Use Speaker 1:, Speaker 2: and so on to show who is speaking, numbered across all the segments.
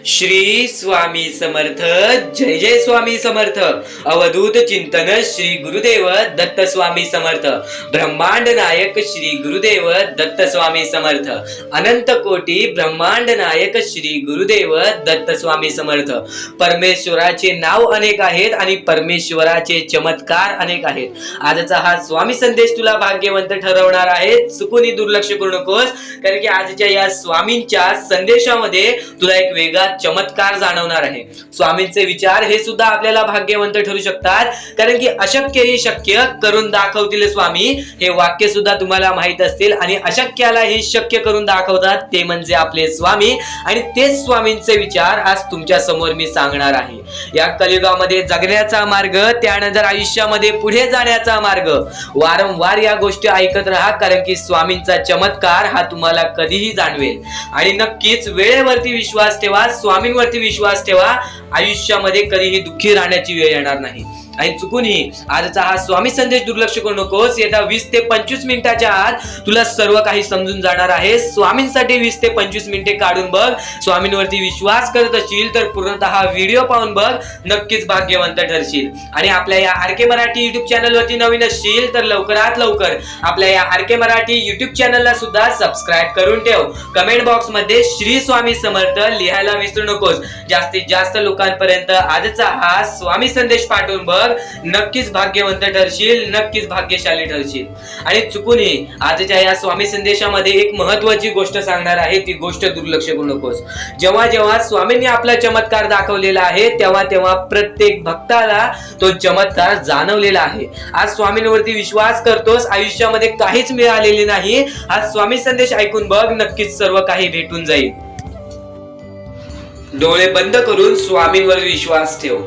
Speaker 1: श्री स्वामी समर्थ. जय जय स्वामी समर्थ. अवधूत चिंतन श्री गुरुदेव दत्त स्वामी समर्थ. ब्रह्मांड नायक श्री गुरुदेव दत्त स्वामी समर्थ. अनंत कोटी ब्रह्मांड नायक श्री गुरुदेव दत्त स्वामी समर्थ. परमेश्वराचे नाव अनेक आहेत आणि परमेश्वराचे चमत्कार अनेक आहेत. आजचा हा स्वामी संदेश तुला भाग्यवंत ठरवणार आहे. चुकून दुर्लक्ष करू नकोस, कारण की आजच्या या स्वामींच्या संदेशामध्ये तुला एक वेगळा चमत्कार जाणवणार आहे. स्वामींचे विचार हे सुद्धा आपल्याला भाग्यवंत ठरू शकतात, कारण की अशक्य ही शक्य करून दाखवतील स्वामी हे वाक्य सुद्धा तुम्हाला माहित असतील. आणि अशक्याला हे शक्य करून दाखवतात ते म्हणजे आपले स्वामी, आणि तेच स्वामींचे विचार आज तुमच्या समोर मी सांगणार आहे. या कलियुगामध्ये जगण्याचा मार्ग, त्यानंतर आयुष्यामध्ये पुढे जाण्याचा मार्ग, वारंवार या गोष्टी ऐकत राहा, कारण की स्वामींचा चमत्कार हा तुम्हाला कधीही जाणवेल. आणि नक्कीच वेळेवरती विश्वास ठेवा, स्वामींवरती विश्वास ठेवा. आयुष्यामध्ये कधीही दुःखी राहण्याची वेळ येणार नाही. आणि चुकूनही आजचा हा स्वामी संदेश दुर्लक्ष करू नकोस. येत्या 20 ते 25 मिनिटाच्या आत तुला सर्व काही समजून जाणार आहे. स्वामींसाठी 20 ते 25 मिनिटे काढून बघ. स्वामींवरती विश्वास करत असशील तर पूर्णतः हा व्हिडिओ पाहून बघ, नक्कीच भाग्यवंत ठरशील. आणि आपल्या या आरके मराठी युट्यूब चॅनलवरती नवीन असशील तर लवकरात लवकर आपल्या या आरके मराठी युट्यूब चॅनलला सुद्धा सबस्क्राईब करून ठेव. कमेंट बॉक्स मध्ये श्री स्वामी समर्थ लिहायला विसरू नकोस. जास्तीत जास्त लोकांपर्यंत आजचा हा स्वामी संदेश पाठवून बघ, नक्कीच भाग्यवंत ठरशील, नक्कीच भाग्यशाली ठरशील. आणि चुकूनही आजच्या या स्वामी संदेशामध्ये एक महत्वाची गोष्ट सांगणार आहे, ती गोष्ट दुर्लक्ष करू नकोस. जेव्हा जेव्हा स्वामींनी आपला चमत्कार दाखवलेला आहे तेव्हा तेव्हा प्रत्येक भक्ताला तो चमत्कार जाणवलेला आहे. आज स्वामींवरती विश्वास करतोस, आयुष्यामध्ये काहीच मिळालेले नाही, आज स्वामी संदेश ऐकून बघ, नक्कीच सर्व काही भेटून जाईल. डोळे बंद करून स्वामींवर विश्वास ठेव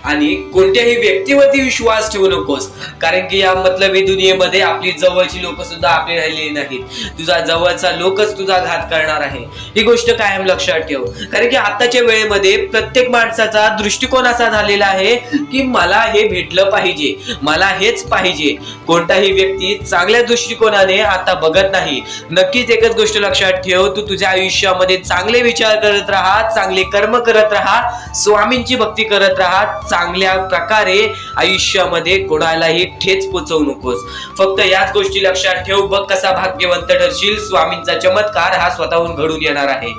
Speaker 1: आणि कोणत्याही व्यक्तीवरती विश्वास ठेवू नकोस, कारण की या मतलबी दुनियेमध्ये आपली जवळची लोक सुद्धा आपली राहिलेली नाहीत. तुझा जवळचा लोकच तुझा घात करणार आहे, ही गोष्ट कायम लक्षात ठेव. कारण की आताच्या वेळेमध्ये प्रत्येक माणसाचा दृष्टिकोन असा झालेला आहे की मला हे भेटलं पाहिजे, मला हेच पाहिजे. कोणताही व्यक्ती चांगल्या दृष्टिकोनाने आता बघत नाही. नक्कीच एकच गोष्ट लक्षात ठेव, तू तुझ्या आयुष्यामध्ये चांगले विचार करत राहा, चांगले कर्म करत राहा, स्वामींची भक्ती करत राहा. चांगल्या प्रकारे आयुष्यामध्ये कोणालाही ठेच पोचवू नकोस. फक्त याच गोष्टी लक्षात ठेव, बघ कसा भाग्यवंत ठरशील. स्वामींचा चमत्कार हा स्वतःहून घडून येणार आहे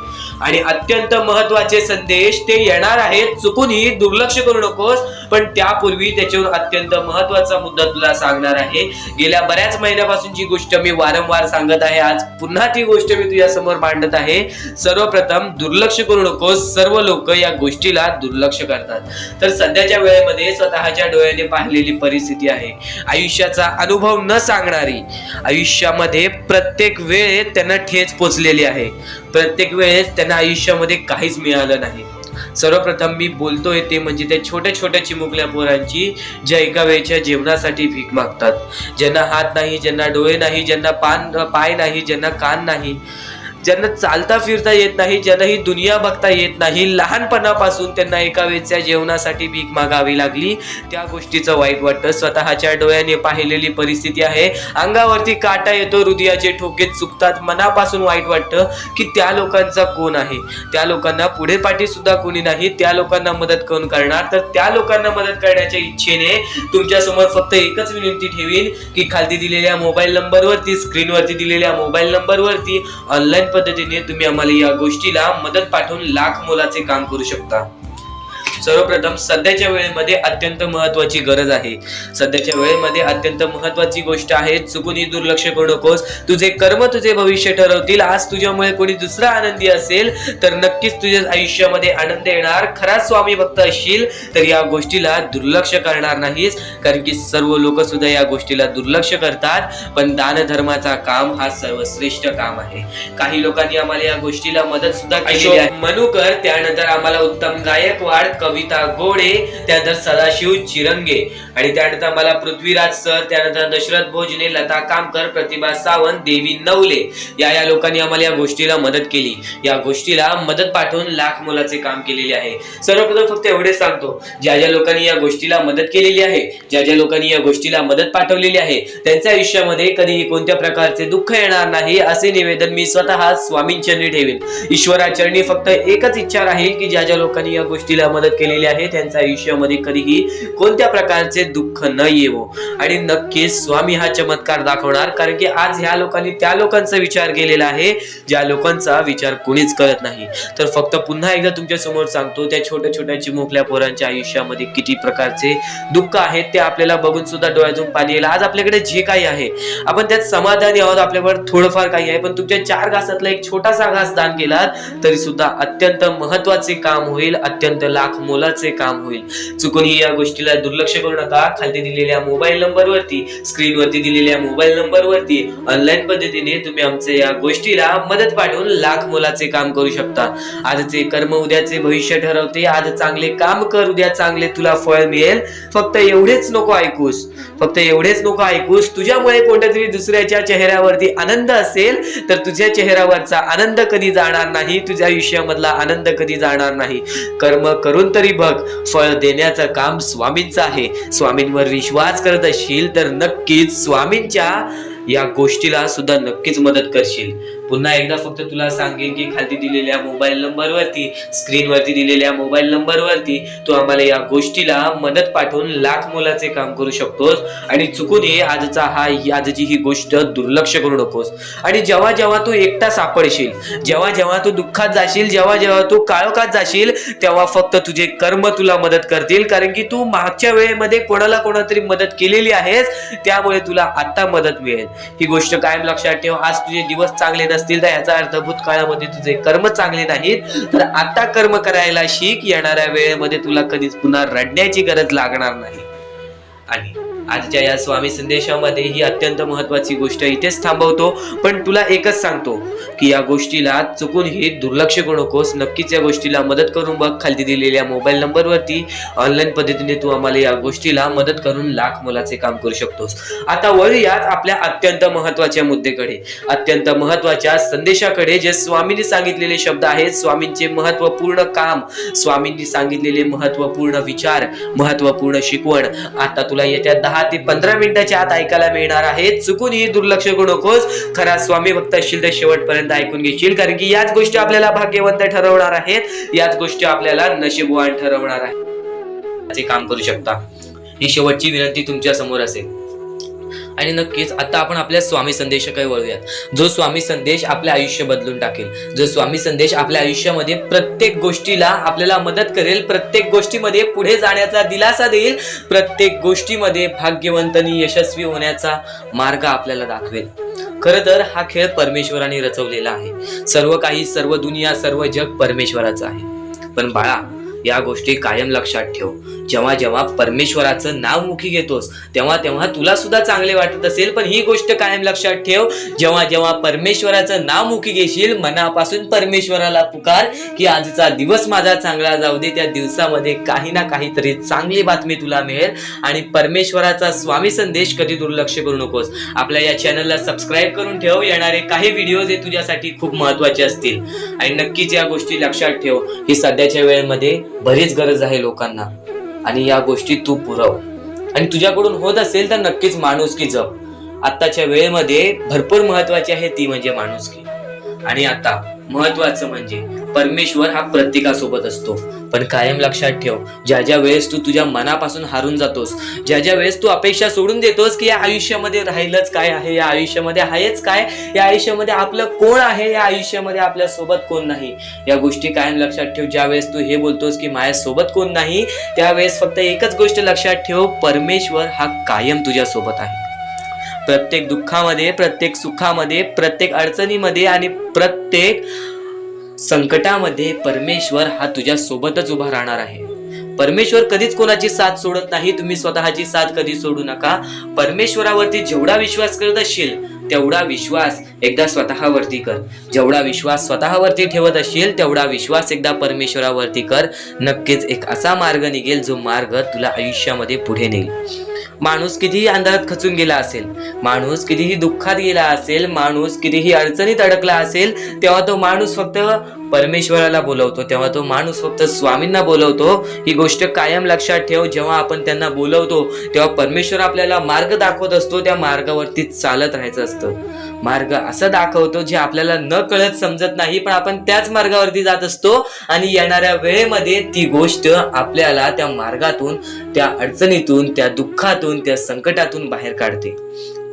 Speaker 1: आणि अत्यंत महत्वाचे संदेश ते येणार आहेत. चुकूनही दुर्लक्ष करू नकोस. पण त्यापूर्वी त्याच्यावर अत्यंत महत्वाचा मुद्दा तुला सांगणार आहे. गेल्या बऱ्याच महिन्यापासून जी गोष्ट मी वारंवार सांगत आहे, आज पुन्हा ती गोष्ट मी तुझ्या समोर मांडत आहे. सर्वप्रथम दुर्लक्ष करू नकोस. सर्व लोक या गोष्टीला दुर्लक्ष करतात. तर सध्याच्या वेळेमध्ये स्वतःच्या डोळ्याने पाहिलेली परिस्थिती आहे, आयुष्याचा अनुभव न सांगणारी. आयुष्यामध्ये प्रत्येक वेळेस त्यांना ठेच पोचलेली आहे, प्रत्येक वेळेस त्यांना आयुष्यामध्ये काहीच मिळालं नाही. सर्वप्रथम मी बोलतोय ते म्हणजे त्या छोट्या छोट्या चिमुकल्या पोरांची, ज्या एका वेळच्या जेवणासाठी भीक मागतात. ज्यांना हात नाही, ज्यांना डोळे नाही, ज्यांना पाय नाही, ज्यांना कान नाही, ज्यांना चालता फिरता येत नाही, ज्यांना ही दुनिया बघता येत नाही. लहानपणापासून त्यांना एका वेळच्या जेवणासाठी भीक मागावी लागली. त्या गोष्टीचं वाईट वाटतं. स्वतःच्या डोळ्याने पाहिलेली परिस्थिती आहे, अंगावरती काटा येतो, हृदयाचे ठोके चुकतात. मनापासून वाईट वाटतं की त्या लोकांचा कोण आहे, त्या लोकांना पुढे पाठी सुद्धा कोणी नाही, त्या लोकांना मदत कोण करणार. तर त्या लोकांना मदत करण्याच्या इच्छेने तुमच्या समोर फक्त एकच विनंती ठेवीन की खाली दिलेल्या मोबाईल नंबरवरती, स्क्रीनवरती दिलेल्या मोबाईल नंबरवरती ऑनलाईन पद्धतीने तुम्ही आम्हाला या गोष्टीला मदत पाठवून लाख मोलाचे काम करू शकता. सर्वप्रथम सध्याच्या वेळेमध्ये अत्यंत महत्वाची गरज आहे, सध्याच्या वेळेमध्ये अत्यंत महत्वाची गोष्ट आहे. चुकूनही दुर्लक्ष करू नकोस. तुझे कर्म तुझे भविष्य ठरवतील. आज तुझ्यामुळे कोणी दुसरा आनंदी असेल तर नक्कीच तुझ्या आयुष्यामध्ये आनंद येणार. खरा स्वामी भक्त असशील तर या गोष्टीला दुर्लक्ष करणार नाहीस, कारण की सर्व लोक सुद्धा या गोष्टीला दुर्लक्ष करतात. पण दान धर्माचा काम हा सर्वश्रेष्ठ काम आहे. काही लोकांनी आम्हाला या गोष्टीला मदत सुद्धा केली आहे. मनुकर, त्यानंतर आम्हाला उत्तम गायकवाड, कविता गोडे, त्यानंतर सदाशिव चिरंगे आणि त्यानंतर मला पृथ्वीराज सर, त्यानंतर दशरथ भोजने, लता कामकर, प्रतिभा सावंत, देवी नवले या लोकांनी आम्हाला या गोष्टीला मदत केली. या गोष्टीला मदत पाठवून लाख मोलाचे काम केलेले आहे. सर्वप्रथम फक्त एवढे सांगतो, ज्या लोकांनी या गोष्टीला मदत केलेली आहे, ज्या लोकांनी या गोष्टीला मदत पाठवलेली आहे, त्यांच्या आयुष्यामध्ये कधीही कोणत्या प्रकारचे दुःख येणार नाही असे निवेदन मी स्वतः स्वामींचरणी ठेवेन. ईश्वराचरणी फक्त एकच इच्छा राहील की ज्या लोकांनी या गोष्टीला मदत केलेली आहे त्यांच्या आयुष्यामध्ये कधीही कोणत्या प्रकारचे दुःख न येवो. आणि नक्कीच स्वामी हा चमत्कार दाखवणार, कारण की आज ह्या लोकांनी त्या लोकांचा विचार केलेला आहे ज्या लोकांचा विचार कोणीच करत नाही. तर फक्त पुन्हा एकदा तुमच्या समोर सांगतो, त्या छोट्या छोट्या चिमुकल्या पोरांच्या आयुष्यामध्ये किती प्रकारचे दुःख आहेत ते आपल्याला बघून सुद्धा डोळ्यातून पाणी येईल. आज आपल्याकडे जे काही आहे आपण त्यात समाधानी आहोत, आपल्यावर थोडंफार काही आहे, पण तुमच्या 4 घासातला एक छोटासा घास दान केला तरी सुद्धा अत्यंत महत्वाचे काम होईल, अत्यंत लाख मोलाचे काम होईल. चुकूनही या गोष्टीला दुर्लक्ष करू नका. खाली दिलेल्या मोबाईल नंबरवरती, स्क्रीनवरती दिलेल्या मोबाईल नंबरवरती ऑनलाईन पद्धतीने तुम्ही आमच्या या गोष्टीला मदत पाठवून लाख मोलाचे काम करू शकता. आजचे कर्म उद्याचे भविष्य ठरवते. आज चांगले काम कर, उद्या चांगले तुला फळ मिळेल. फक्त एवढेच नको ऐकूस, फक्त एवढेच नको ऐकूस. तुझ्यामुळे कोणत्या तरी दुसऱ्याच्या चेहऱ्यावरती आनंद असेल तर तुझ्या चेहऱ्यावरचा आनंद कधी जाणार नाही, तुझ्या आयुष्यामधला आनंद कधी जाणार नाही. कर्म करून तरी बघ, फळ देण्याचं काम स्वामींचं आहे. स्वामींवर विश्वास करत असशील तर नक्कीच स्वामींच्या या गोष्टीला सुद्धा नक्कीच मदत करशील. पुन्हा एकदा फक्त तुला सांगेन की खाली दिलेल्या मोबाईल नंबरवरती, स्क्रीनवरती दिलेल्या मोबाईल नंबरवरती तू आम्हाला या गोष्टीला मदत पाठवून लाख मोलाचे काम करू शकतोस. आणि चुकूनही आजची ही गोष्ट दुर्लक्ष करू नकोस. आणि जेव्हा जेव्हा तू एकटा सापडशील, जेव्हा जेव्हा तू दुःखात जाशील, जेव्हा जेव्हा तू काळोखात जाशील, तेव्हा फक्त तुझे कर्म तुला मदत करतील. कारण की तू मागच्या वेळेमध्ये कोणाला कोणातरी मदत केलेली आहेस, त्यामुळे तुला आता मदत मिळेल. ही गोष्ट कायम लक्षात ठेव. आज तुझे दिवस चांगले नसतील तर याचा अर्थ भूतकाळामध्ये तुझे कर्म चांगले नाहीत. तर आता कर्म करायला शिक. येणाऱ्या वेळेमध्ये तुला कधीच पुन्हा रडण्याची गरज लागणार नाही. आणि आजच्या या स्वामी संदेशामध्ये ही अत्यंत महत्वाची गोष्ट इथेच थांबवतो. पण तुला एकच सांगतो की या गोष्टीला चुकूनही दुर्लक्ष करू नकोस. नक्कीच या गोष्टीला मदत करून बघ. खाली दिलेल्या मोबाईल नंबरवरती ऑनलाईन पद्धतीने तू आम्हाला या गोष्टीला मदत करून लाख मोलाचे काम करू शकतोस. आता वळूयात आपल्या अत्यंत महत्वाच्या मुद्द्याकडे, अत्यंत महत्वाच्या संदेशाकडे, जे स्वामींनी सांगितलेले शब्द आहेत, स्वामींचे महत्वपूर्ण काम, स्वामींनी सांगितलेले महत्वपूर्ण विचार, महत्वपूर्ण शिकवण आता तुला येत्या 10 ते 15 मिनिटाच्या आत ऐकायला मिळणार आहे. चुकूनही दुर्लक्ष करू नकोस. खरा स्वामी भक्त असशील तर शेवटपर्यंत ऐकून घेशील, कारण की याच गोष्टी आपल्याला भाग्यवंत ठरवणार आहेत, याच गोष्टी आपल्याला नशीबवान ठरवणार आहेत. ते काम करू शकता. ही शेवटची विनंती तुमच्या समोर असेल. आणि नक्कीच आता आपण आपल्या स्वामी संदेशाकडे वळूयात, जो स्वामी संदेश आपले आयुष्य बदलून टाकेल, जो स्वामी संदेश आपल्या आयुष्यामध्ये प्रत्येक गोष्टीला आपल्याला मदत करेल, प्रत्येक गोष्टीमध्ये पुढे जाण्याचा दिलासा देईल, प्रत्येक गोष्टीमध्ये भाग्यवंतांनी यशस्वी होण्याचा मार्ग आपल्याला दाखवेल. खरं तर हा खेळ परमेश्वराने रचवलेला आहे. सर्व काही, सर्व दुनिया, सर्व जग परमेश्वराचं आहे. पण बाळा, या गोष्टी कायम लक्षात ठेव. जेव्हा जेव्हा परमेश्वराचं नाव मुखी घेतोस तेव्हा तेव्हा तुला सुद्धा चांगले वाटत असेल, पण ही गोष्ट कायम लक्षात ठेव, जेव्हा जेव्हा परमेश्वराचं नाव मुखी घेशील, मनापासून परमेश्वराला पुकार की आजचा दिवस माझा चांगला जाऊ दे, त्या दिवसामध्ये काही ना काहीतरी चांगली बातमी तुला मिळेल. आणि परमेश्वराचा स्वामी संदेश कधी दुर्लक्ष करू नकोस. आपल्या या चॅनलला सबस्क्राईब करून ठेव. येणारे काही व्हिडिओज हे तुझ्यासाठी खूप महत्वाचे असतील. आणि नक्कीच या गोष्टी लक्षात ठेव, ही सध्याच्या वेळेमध्ये बरीच गरज आहे लोकांना, आणि या गोष्टी तू पुरव. आणि तुझ्याकडून होत असेल तर नक्कीच माणुसकी जप. आताच्या वेळेमध्ये भरपूर महत्वाची आहे ती म्हणजे माणुसकी. आणि आता महत्वाचं म्हणजे परमेश्वर हा प्रत्येकासोबत असतो. पण कायम लक्षात ठेव, ज्या ज्या वेळेस तू तुझ्या मनापासून हारून जातोस, ज्या ज्या वेळेस तू अपेक्षा सोडून देतोस की या आयुष्यामध्ये राहिलंच काय आहे, या आयुष्यामध्ये आहेच काय, या आयुष्यामध्ये आपलं कोण आहे, या आयुष्यामध्ये आपल्या सोबत कोण नाही, या गोष्टी कायम लक्षात ठेव. ज्या वेळेस तू हे बोलतोस की माझ्या सोबत कोण नाही, त्यावेळेस फक्त एकच गोष्ट लक्षात ठेव, परमेश्वर हा कायम तुझ्या सोबत आहे. प्रत्येक दुःखामध्ये, प्रत्येक सुखामध्ये, प्रत्येक अडचणीमध्ये आणि प्रत्येक संकटामध्ये परमेश्वर हा तुझ्या सोबतच उभा राहणार आहे. परमेश्वर कधीच कोणाची साथ सोडत नाही. तुम्ही स्वतःची साथ कधी सोडू नका. परमेश्वरावरती जेवढा विश्वास करत असशील तेवढा विश्वास एकदा स्वतःवरती कर. जेवढा विश्वास स्वतःवरती ठेवत असशील तेवढा विश्वास एकदा परमेश्वरावरती कर. नक्कीच एक असा मार्ग निघेल जो मार्ग तुला आयुष्यामध्ये पुढे नेईल. माणूस कितीही अंधारात खचून गेला असेल, माणूस कितीही दुःखात गेला असेल, माणूस कितीही अडचणीत अडकला असेल, तेव्हा तो माणूस फक्त परमेश्वराला बोलवतो, तेव्हा तो माणूस फक्त स्वामींना बोलवतो. ही गोष्ट कायम लक्षात ठेव. जेव्हा आपण त्यांना बोलवतो तेव्हा परमेश्वर आपल्याला मार्ग दाखवत असतो. त्या मार्गावरती चालत राहायचं असतं. मार्ग असं दाखवतो जे आपल्याला न कळत समजत नाही, पण आपण त्याच मार्गावरती जात असतो आणि येणाऱ्या वेळेमध्ये ती गोष्ट आपल्याला त्या मार्गातून, त्या अडचणीतून, त्या दुःखातून, त्या संकटातून बाहेर काढते.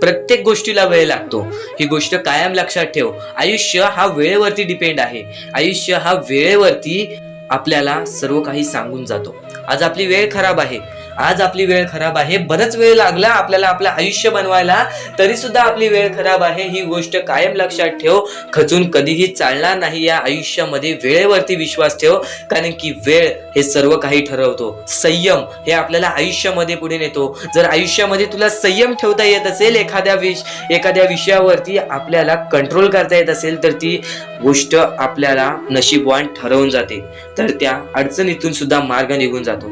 Speaker 1: प्रत्येक गोष्टीला वेळ लागतो. ही गोष्ट कायम लक्षात ठेव. आयुष्य हा वेळेवरती डिपेंड आहे. आयुष्य हा वेळेवरती आपल्याला सर्व काही सांगून जातो. आज आपली वेळ खराब आहे, आज आपली वेळ खराब आहे, बरंच वेळ लागला आपल्याला आपलं आयुष्य बनवायला, तरी सुद्धा आपली वेळ खराब आहे. ही गोष्ट कायम लक्षात ठेव. खचून कधीही चालणार नाही या आयुष्यामध्ये. वेळेवरती विश्वास ठेव, कारण की वेळ हे सर्व काही ठरवतो. संयम हे आपल्याला आयुष्यामध्ये पुढे नेतो. जर आयुष्यामध्ये तुला संयम ठेवता येत असेल, एखाद्या विषयावरती आपल्याला कंट्रोल करता येत असेल, तर ती गोष्ट आपल्याला नशीबवान ठरवून जाते. तर त्या अडचणीतून सुद्धा मार्ग निघून जातो.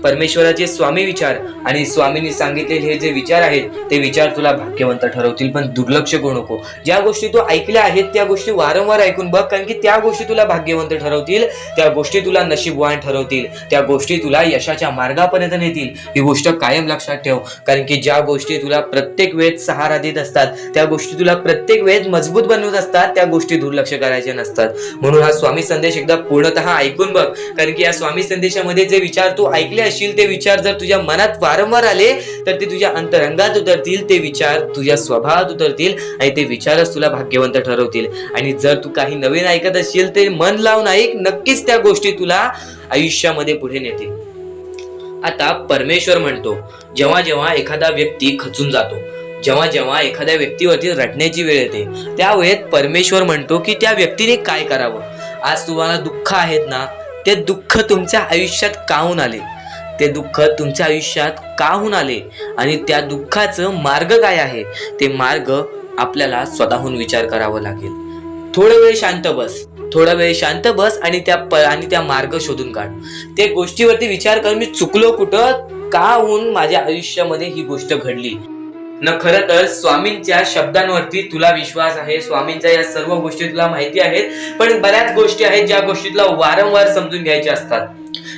Speaker 1: परमेश्वराचे स्वामी विचार आणि स्वामींनी सांगितलेले हे जे विचार आहेत ते विचार तुला भाग्यवंत ठरवतील. पण दुर्लक्ष करू नको. ज्या गोष्टी तू ऐकल्या आहेत त्या गोष्टी वारंवार ऐकून बघ, कारण की त्या गोष्टी तुला भाग्यवंत ठरवतील, त्या गोष्टी तुला नशीबवान ठरवतील, त्या गोष्टी तुला यशाच्या मार्गापर्यंत नेतील. ही गोष्ट कायम लक्षात ठेव, कारण की ज्या गोष्टी तुला प्रत्येक वेळेस सहारा देत असतात, त्या गोष्टी तुला प्रत्येक वेळेस मजबूत बनवत असतात, त्या गोष्टी दुर्लक्ष करायचे नसतात. म्हणून हा स्वामी संदेश एकदा पूर्णतः ऐकून बघ, कारण की या स्वामी संदेशामध्ये जे विचार तू ऐकले असशील ते विचार जर तुझ्या मनात वारंवार आले तर ते तुझ्या अंतरंगात उतरतील, ते विचार तुझ्या स्वभावात उतरतील आणि ते विचारच तुला भाग्यवंत ठरवतील. आणि जर तू काही नवीन ऐकत असशील ते मन लावून ऐक, नक्कीच त्या गोष्टी तुला आयुष्यामध्ये पुढे नेतील. आता परमेश्वर म्हणतो, जेव्हा जेव्हा एखादा व्यक्ती खचून जातो, जेव्हा जेव्हा एखाद्या व्यक्तीवरती रडण्याची वेळ येते, त्या वेळेत परमेश्वर म्हणतो की त्या व्यक्तीने काय करावं. आज तुम्हाला दुःख आहेत ना, ते दुःख तुमच्या आयुष्यात काहून आले, ते दुःख तुमच्या आयुष्यात काहून आले आणि त्या दुःखाचं मार्ग काय आहे, ते मार्ग आपल्याला स्वतःहून विचार करावा लागेल. थोडा वेळ शांत बस आणि त्या मार्ग शोधून काढ. त्या गोष्टीवरती विचार कर, मी चुकलो कुठं, का होऊन माझ्या आयुष्यामध्ये ही गोष्ट घडली. खरं तर स्वामींच्या शब्दांवरती तुला विश्वास आहे, स्वामींच्या या सर्व गोष्टी तुला माहिती आहेत, पण बऱ्याच गोष्टी आहेत ज्या गोष्टी तुला वारंवार समजून घ्यायच्या असतात.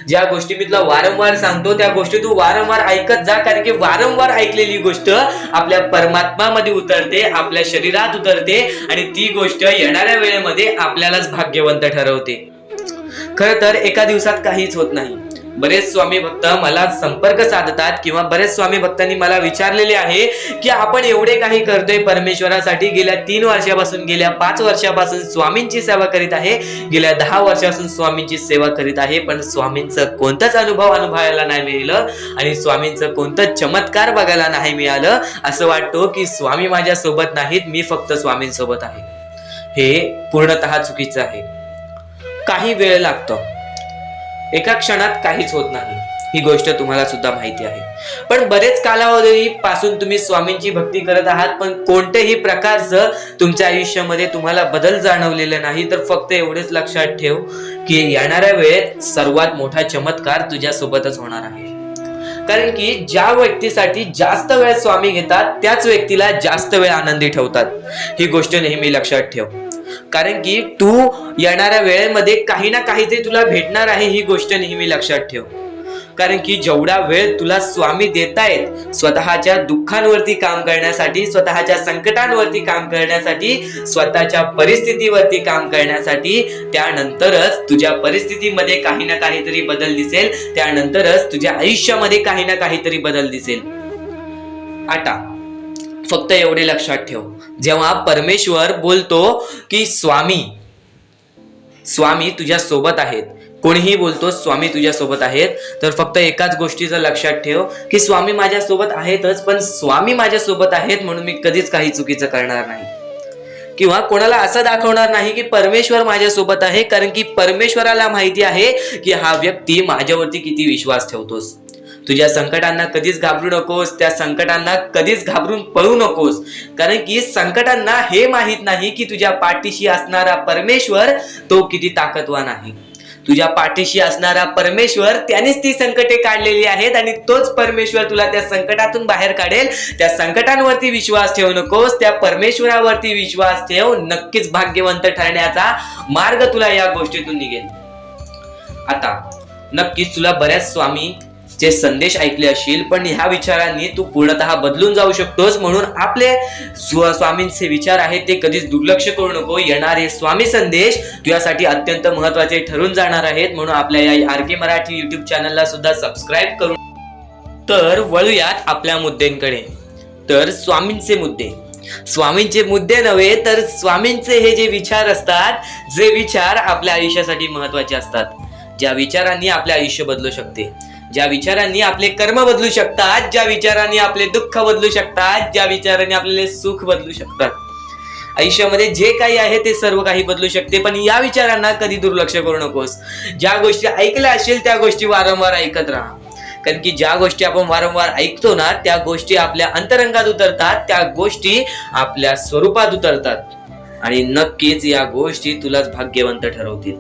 Speaker 1: ज्या गोष्टी मी तुला वारंवार सांगतो त्या गोष्टी तू वारंवार ऐकत जा, कारण की वारंवार ऐकलेली गोष्ट आपल्या परमात्मामध्ये उतरते, आपल्या शरीरात उतरते आणि ती गोष्ट येणाऱ्या वेळेमध्ये आपल्यालाच भाग्यवंत ठरवते. खरं तर एका दिवसात काहीच होत नाही. बरेच स्वामी भक्त मला संपर्क साधतात किंवा बरेच स्वामी भक्तांनी मला विचारलेले आहे की आपण एवढे काही करतोय परमेश्वरासाठी, गेल्या 3 वर्षापासून, गेल्या 5 वर्षापासून स्वामींची सेवा करीत आहे, गेल्या 10 वर्षापासून स्वामींची सेवा करीत आहे, पण स्वामींचं कोणताच अनुभव अनुभवायला नाही मिळालं आणि स्वामींचं कोणतं चमत्कार बघायला नाही मिळालं. असं वाटतं की स्वामी माझ्या सोबत नाहीत, मी फक्त स्वामींसोबत आहे. हे पूर्णतः चुकीचं आहे. काही वेळ लागतो, एका क्षणात काहीच होत नाही, ही गोष्ट तुम्हाला सुद्धा माहिती आहे. पण बरेच कालावधी पासून तुम्ही स्वामींची भक्ती करत आहात, पण कोणत्याही प्रकारचं तुमच्या आयुष्यामध्ये तुम्हाला बदल जाणवलेला नाही. तर फक्त एवढेच लक्षात ठेव की येणाऱ्या वेळेत सर्वात मोठा चमत्कार तुझ्या सोबतच होणार आहे. कारण की ज्या व्यक्तीसाठी जास्त वेळ स्वामी घेतात त्याच व्यक्तीला जास्त वेळ आनंदी ठेवतात. ही गोष्ट नेहमी लक्षात ठेव, कारण की तू येणाऱ्या वेळेमध्ये काही ना काहीतरी तुला भेटणार आहे, ही गोष्ट नेहमी लक्षात ठेव. कारण की जेवढा वेळ तुला स्वामी देतायत स्वतःच्या दुःखांवरती काम करण्यासाठी, स्वतःच्या संकटांवरती काम करण्यासाठी, स्वतःच्या परिस्थितीवरती काम करण्यासाठी, त्यानंतरच तुझ्या परिस्थितीमध्ये काही ना काहीतरी बदल दिसेल, त्यानंतरच तुझ्या आयुष्यामध्ये काही ना काहीतरी बदल दिसेल. आता फक्त एवढे लक्षात ठेव, जेव्हा परमेश्वर बोलतो की स्वामी तुझ्या सोबत आहेत, कोणीही बोलतो स्वामी तुझ्या सोबत आहेत, तर फक्त एकाच गोष्टीचं लक्षात ठेव की स्वामी माझ्या सोबत आहेतच, पण स्वामी माझ्या सोबत आहेत म्हणून मी कधीच काही चुकीचं करणार नाही किंवा कोणाला असं दाखवणार नाही की परमेश्वर माझ्या सोबत आहे, कारण की परमेश्वराला माहिती आहे की हा व्यक्ती माझ्यावरती किती विश्वास ठेवतोस. तुझ्या संकटांना कधीच घाबरू नकोस, त्या संकटांना कधीच घाबरून पळू नकोस, कारण की संकटांना हे माहित नाही की तुझ्या पाठीशी असणारा परमेश्वर तो किती ताकदवान आहे. तुझ्या पाठीशी असणारा परमेश्वर त्यानेच ती संकटे काढलेली आहेत आणि तोच परमेश्वर तुला त्या संकटातून बाहेर काढेल. त्या संकटांवरती विश्वास ठेवू नकोस, त्या परमेश्वरावरती विश्वास ठेव. नक्कीच भाग्यवंत ठरण्याचा मार्ग तुला या गोष्टीतून निघेल. आता नक्कीच तुला बऱ्याच स्वामीचे संदेश ऐकले असतील, पण ह्या विचारांनी तू पूर्णतः बदलून जाऊ शकतोस. म्हणून आपले स्वामींचे विचार आहेत ते कधीच दुर्लक्ष करू नको. येणारे स्वामी संदेश तुझ्यासाठी अत्यंत महत्वाचे ठरून जाणार आहेत. म्हणून आपल्या या आर के मराठी युट्यूब चॅनलला सुद्धा सबस्क्राईब करून. तर वळूयात आपल्या मुद्द्यांकडे. तर स्वामींचे मुद्दे नव्हे तर स्वामींचे हे जे विचार असतात, जे विचार आपल्या आयुष्यासाठी महत्वाचे असतात, ज्या विचारांनी आपले आयुष्य बदलू शकते, ज्या विचारांनी आपले कर्म बदलू शकतात, ज्या विचारांनी आपले दुःख बदलू शकतात, ज्या विचारांनी आपले सुख बदलू शकतात. आयुष्यामध्ये जे काही आहे ते सर्व काही बदलू शकते, पण या विचारांना कधी दुर्लक्ष करू नकोस. ज्या गोष्टी ऐकल्या असतील त्या गोष्टी वारंवार ऐकत राहा, कारण की ज्या गोष्टी आपण वारंवार ऐकतो ना त्या गोष्टी आपल्या अंतरंगात उतरतात, त्या गोष्टी आपल्या स्वरूपात उतरतात आणि नक्कीच या गोष्टी तुलाच भाग्यवंत ठरवतील.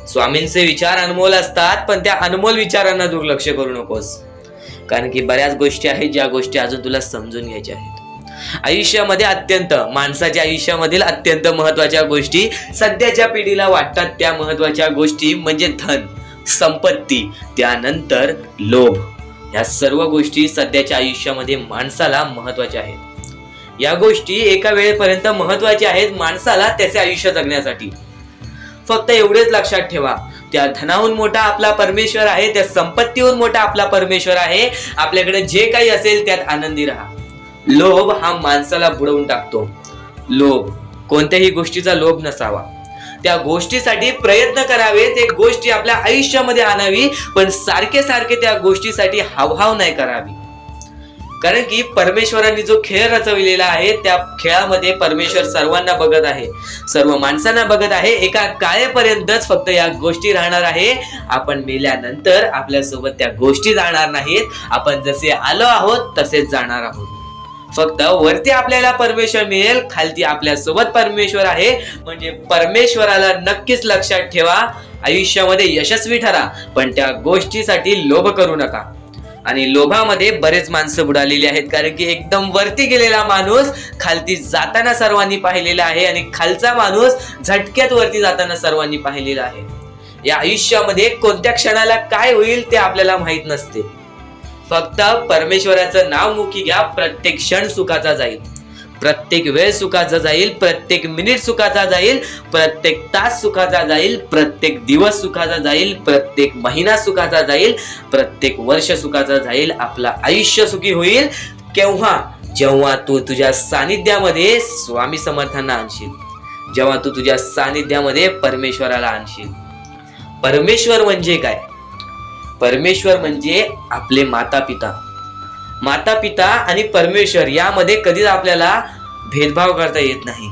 Speaker 1: स्वामींचे विचार अनमोल असतात, पण त्या अनमोल विचारांना दुर्लक्ष करू नकोस, कारण की बऱ्याच गोष्टी आहेत ज्या गोष्टी अजून तुला समजून घ्यायच्या आहेत. आयुष्यामध्ये माणसाच्या आयुष्यामधील अत्यंत महत्वाच्या गोष्टी सध्याच्या पिढीला वाटतात त्या महत्वाच्या गोष्टी म्हणजे धन, संपत्ती, त्यानंतर लोभ. या सर्व गोष्टी सध्याच्या आयुष्यामध्ये माणसाला महत्वाच्या आहेत. या गोष्टी एका वेळेपर्यंत महत्वाच्या आहेत माणसाला त्याचे आयुष्य जगण्यासाठी. फक्त एवढेच लक्षात ठेवा, त्या धनाहून मोठा आपला परमेश्वर आहे, त्या संपत्तीहून मोठा आपला परमेश्वर आहे. आपल्याकडे जे काही असेल त्यात आनंदी राहा. लोभ हा माणसाला बुडवून टाकतो. लोभ, कोणत्याही गोष्टीचा लोभ नसावा. त्या गोष्टीसाठी प्रयत्न करावेत, एक गोष्टी आपल्या आयुष्यामध्ये आणावी, पण सारखे त्या गोष्टीसाठी हावभाव नाही करावी. कारण की परमेश्वरांनी जो खेळ रचविलेला आहे त्या खेळामध्ये परमेश्वर सर्वांना बघत आहे, सर्व माणसांना बघत आहे. एका काळेपर्यंतच फक्त या गोष्टी राहणार आहे. आपण मेल्यानंतर आपल्यासोबत त्या गोष्टी जाणार नाहीत. आपण जसे आलो आहोत तसेच जाणार आहोत. फक्त वरती आपल्याला परमेश्वर मिळेल, खालती आपल्या सोबत परमेश्वर आहे. म्हणजे परमेश्वराला नक्कीच लक्षात ठेवा. आयुष्यामध्ये यशस्वी ठरा, पण त्या गोष्टीसाठी लोभ करू नका. आणि लोभामध्ये बरेच माणसं बुडालेली आहेत, कारण की एकदम वरती गेलेला माणूस खालती जाताना सर्वांनी पाहिलेला आहे आणि खालचा माणूस झटक्यात वरती जाताना सर्वांनी पाहिलेला आहे. या आयुष्यामध्ये कोणत्या क्षणाला काय होईल ते आपल्याला माहित नसते. फक्त परमेश्वराचं नाव मुखी घ्या. प्रत्येक क्षण सुखाचा जाईल, प्रत्येक वेळ सुखाचा जाईल, प्रत्येक मिनिट सुखाचा जाईल, प्रत्येक तास सुखाचा जाईल, प्रत्येक दिवस सुखाचा जाईल, प्रत्येक महिना सुखाचा जाईल, प्रत्येक वर्ष सुखाचा जाईल. आपलं आयुष्य सुखी होईल केव्हा? जेव्हा तू तुझ्या सानिध्यामध्ये स्वामी समर्थांना आणशील, जेव्हा तू तुझ्या सानिध्यामध्ये परमेश्वराला आणशील. परमेश्वर म्हणजे काय? परमेश्वर म्हणजे आपले माता पिता आणि परमेश्वर यामध्ये कधीच आपल्याला भेदभाव करता येत नाही.